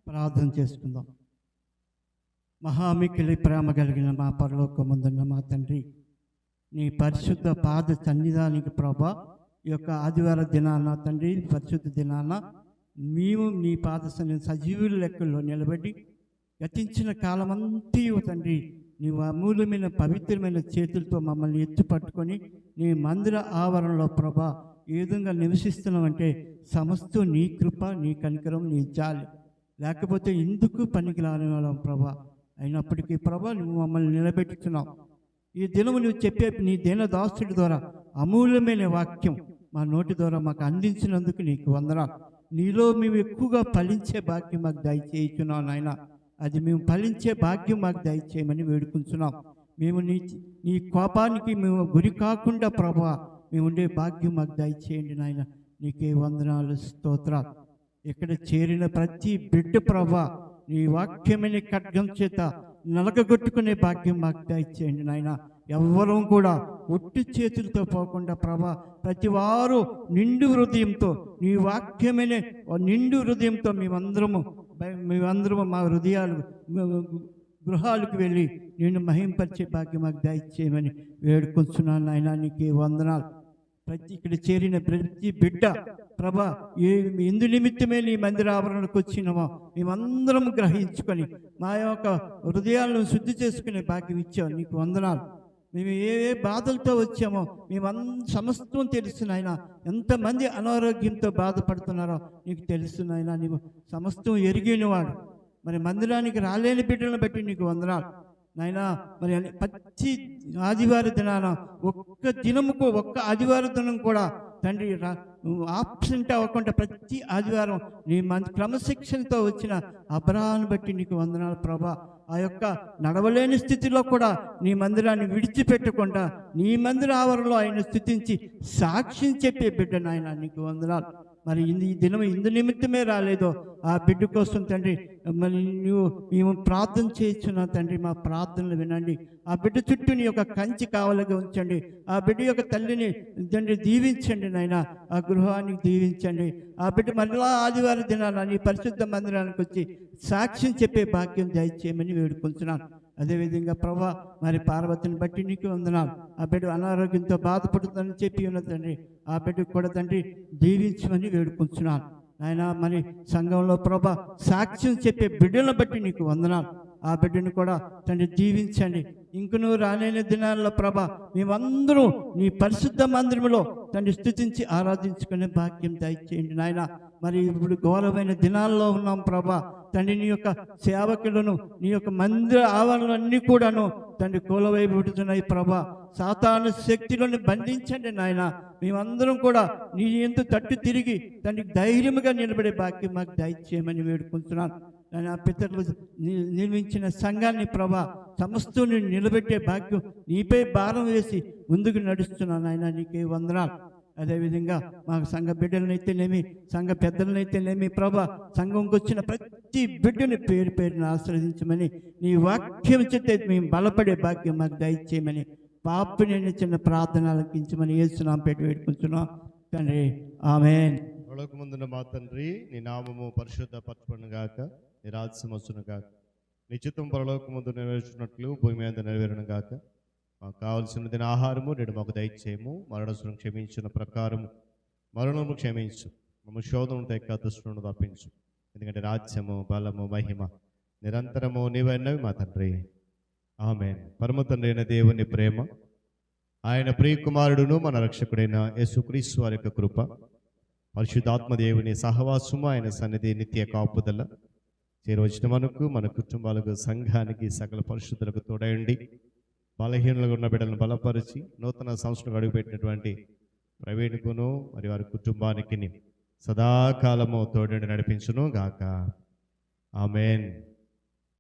ప్రార్థన చేసుకుందాం. మహామికిలి ప్రేమ కలిగిన మా పరలోకమందున్న మా తండ్రి, నీ పరిశుద్ధ పాద సన్నిధానికి ప్రభా ఈ యొక్క ఆదివార దినాన తండ్రి, పరిశుద్ధ దినాన మేము నీ పాద సన్నిధి సజీవుల లెక్కల్లో నిలబడి గతించిన కాలమంతయు తండ్రి నీవు అమూల్యమైన పవిత్రమైన చేతులతో మమ్మల్ని ఎత్తు పట్టుకొని నీ మందిర ఆవరణలో ప్రభా ఏ విధంగా నివసిస్తున్నామంటే సమస్తం నీ కృప, నీ కనికరం, నీ జాలి, లేకపోతే ఎందుకు పనికి రాని వాళ్ళం ప్రభా. అయినప్పటికీ ప్రభా నువ్వు మమ్మల్ని నిలబెట్టుతున్నావు. ఈ దినము నువ్వు చెప్పే నీ దీనదాసుడి ద్వారా అమూల్యమైన వాక్యం మా నోటి ద్వారా మాకు అందించినందుకు నీకు వందనాలు. నీలో మేము ఎక్కువగా ఫలించే భాగ్యం మాకు దయచేయుచున్నాం నాయన. అది మేము ఫలించే భాగ్యం మాకు దయచేయమని వేడుకుంటున్నాం. మేము నీ కోపానికి మేము గురి కాకుండా ప్రభా మేము ఉండే భాగ్యం మాకు దయచేయండి నాయన. నీకే వందనాలు, స్తోత్రాలు. ఇక్కడ చేరిన ప్రతి బిడ్డ ప్రభా నీ వాక్యమైన ఖడ్గం చేత నలగగొట్టుకునే భాగ్యం మాకు దయచేయండి నాయన. ఎవ్వరూ కూడా ఒట్టి చేతులతో పోకుండా ప్రభా ప్రతి వారు నిండు హృదయంతో నీ వాక్యమైన నిండు హృదయంతో మేమందరము మా హృదయాలు గృహాలకు వెళ్ళి నేను మహింపరిచే భాగ్యం మాకు దయచేయమని వేడుకొంచున్నాను నాయన. నీకే వందనాలు. ఇక్కడ చేరిన ప్రతి బిడ్డ ప్రభా ఎందు నిమిత్తమే నీ మందిర ఆవరణకు వచ్చినామో మేమందరం గ్రహించుకొని మా యొక్క హృదయాలను శుద్ధి చేసుకునే భాగ్యం ఇచ్చావు. నీకు వందనాలు. మేము ఏ బాధలతో వచ్చామో సమస్తం తెలుసునైనా. ఎంతమంది అనారోగ్యంతో బాధపడుతున్నారో నీకు తెలుసునైనా. నీవు సమస్తం ఎరిగినవాడు. మరి మందిరానికి రాలేని బిడ్డలను బట్టి నీకు వందనాలు నాయనా. మరి ప్రతి ఆదివారం దినాన ఒక్క ఆదివారం దినం కూడా తండ్రి ఆబ్సెంట్ అవ్వకుండా ప్రతి ఆదివారం నీ క్రమశిక్షణతో వచ్చిన అబ్రహాన్ని బట్టి నీకు వందనాలు ప్రభా. ఆ యొక్క నడవలేని స్థితిలో కూడా నీ మందిరాన్ని విడిచిపెట్టకుండా నీ మందిర ఆవరణలో ఆయన స్తుతించి సాక్ష్యం చెప్పే బిడ్డ నాయన నీకు వందనాలు. మరి ఈ దినం ఇందు నిమిత్తమే రాలేదో ఆ బిడ్డ కోసం తండ్రి మరి మేము ప్రార్థన చేయించున్నాం తండ్రి. మా ప్రార్థనలు వినండి. ఆ బిడ్డ చుట్టూ నీ యొక్క కంచి కావలిగా ఉంచండి. ఆ బిడ్డ యొక్క తల్లిని తండ్రి దీవించండి నాయన. ఆ గృహానికి దీవించండి. ఆ బిడ్డ మళ్ళా ఆదివారం దినాన నీ పరిశుద్ధ మందిరానికి వచ్చి సాక్ష్యం చెప్పే భాగ్యం దయచేయమని వేడుకుంటున్నాను. అదేవిధంగా ప్రభా మరి పార్వతిని బట్టి నీకు వందనాలు. ఆ బిడ్డ అనారోగ్యంతో బాధపడుతుందని చెప్పి ఉన్న తండ్రి, ఆ బిడ్డకు కూడా తండ్రి దీవించమని వేడుకుంటున్నాను ఆయన. మరి సంఘంలో ప్రభా సాక్ష్యం చెప్పే బిడ్డలను బట్టి నీకు వందనాలు. ఆ బిడ్డను కూడా తండ్రి దీవించండి. ఇంకను రాలేని దినాల్లో ప్రభా మేమందరూ నీ పరిశుద్ధ మందిరంలో తండ్రి స్తుతించి ఆరాధించుకునే భాగ్యం దయచేయండి నాయన. మరి ఇప్పుడు ఘోరమైన దినాల్లో ఉన్నాం ప్రభా తండ్రి. నీ యొక్క సేవకులను నీ యొక్క మందిర ఆవరణలన్నీ కూడాను తండ్రి కూలవైపుతున్నాయి ప్రభా. సాతాను శక్తులను బంధించండి నాయన. మేమందరం కూడా నీ ఎందు తట్టు తిరిగి తండ్రి ధైర్యముగా నిలబడే భాగ్యం మాకు దయచేయమని వేడుకుంటున్నాను. నా పితరులు నిర్మించిన సంఘాన్ని ప్రభా సమస్తం నిలబెట్టే భాగ్యం నీపై భారం వేసి ముందుకు నడుస్తున్నాను ఆయన. నీకే వందనాలు. అదేవిధంగా మాకు సంఘ బిడ్డలనైతేనేమి సంఘ పెద్దలనైతేనేమి ప్రభా సంఘంకి వచ్చిన ప్రతి బిడ్డని పేరు పేరుని ఆశ్రవదించమని నీ వాక్యం చెప్తే మేము బలపడే భాగ్యం మాకు దయచేయమని పాపిని చిన్న ప్రార్థన ఆలకించమని యేసునామమున పెట్టి వేడుకుంటున్నాం తండ్రి. ఆమేన్. ముందున్న మా తండ్రి, నీ నామము పరిశుద్ధపరచబడును గాక, నీ రాజ్యం వచ్చును గాక, నీ చిత్తం పరలోకమందు నెరవేర్చున్నట్లు భూమి మీద నెరవేరును గాక. మాకు కావలసిన దిన ఆహారము నేడు మాకు దయచేయము. మరణసును క్షమించిన ప్రకారము మరణము క్షమించు. మమ్మ శోధనను తెక్క దుష్టులను తప్పించు. ఎందుకంటే రాజ్యము బలము మహిమ నిరంతరము నీవైనవి మా తండ్రి. ఆమేన్. పరమ తండ్రి అయిన దేవుని ప్రేమ, ఆయన ప్రియకుమారుడును మన రక్షకుడైన యేసుక్రీస్తు వారి యొక్క కృప, పరిశుద్ధాత్మ దేవుని సహవాసము, ఆయన సన్నిధి నిత్య కాపుదల చేరవచ్చిన మనకు, మన కుటుంబాలకు, సంఘానికి, సకల పరిశుద్ధులకు తోడయండి. బలహీనులుగా ఉన్న బిడ్డలను బలపరిచి నూతన సంవత్సరం అడుగుపెట్టినటువంటి ప్రవీణ్కును మరి వారి కుటుంబానికి సదాకాలము తోడండి నడిపించును గాక. ఆమేన్.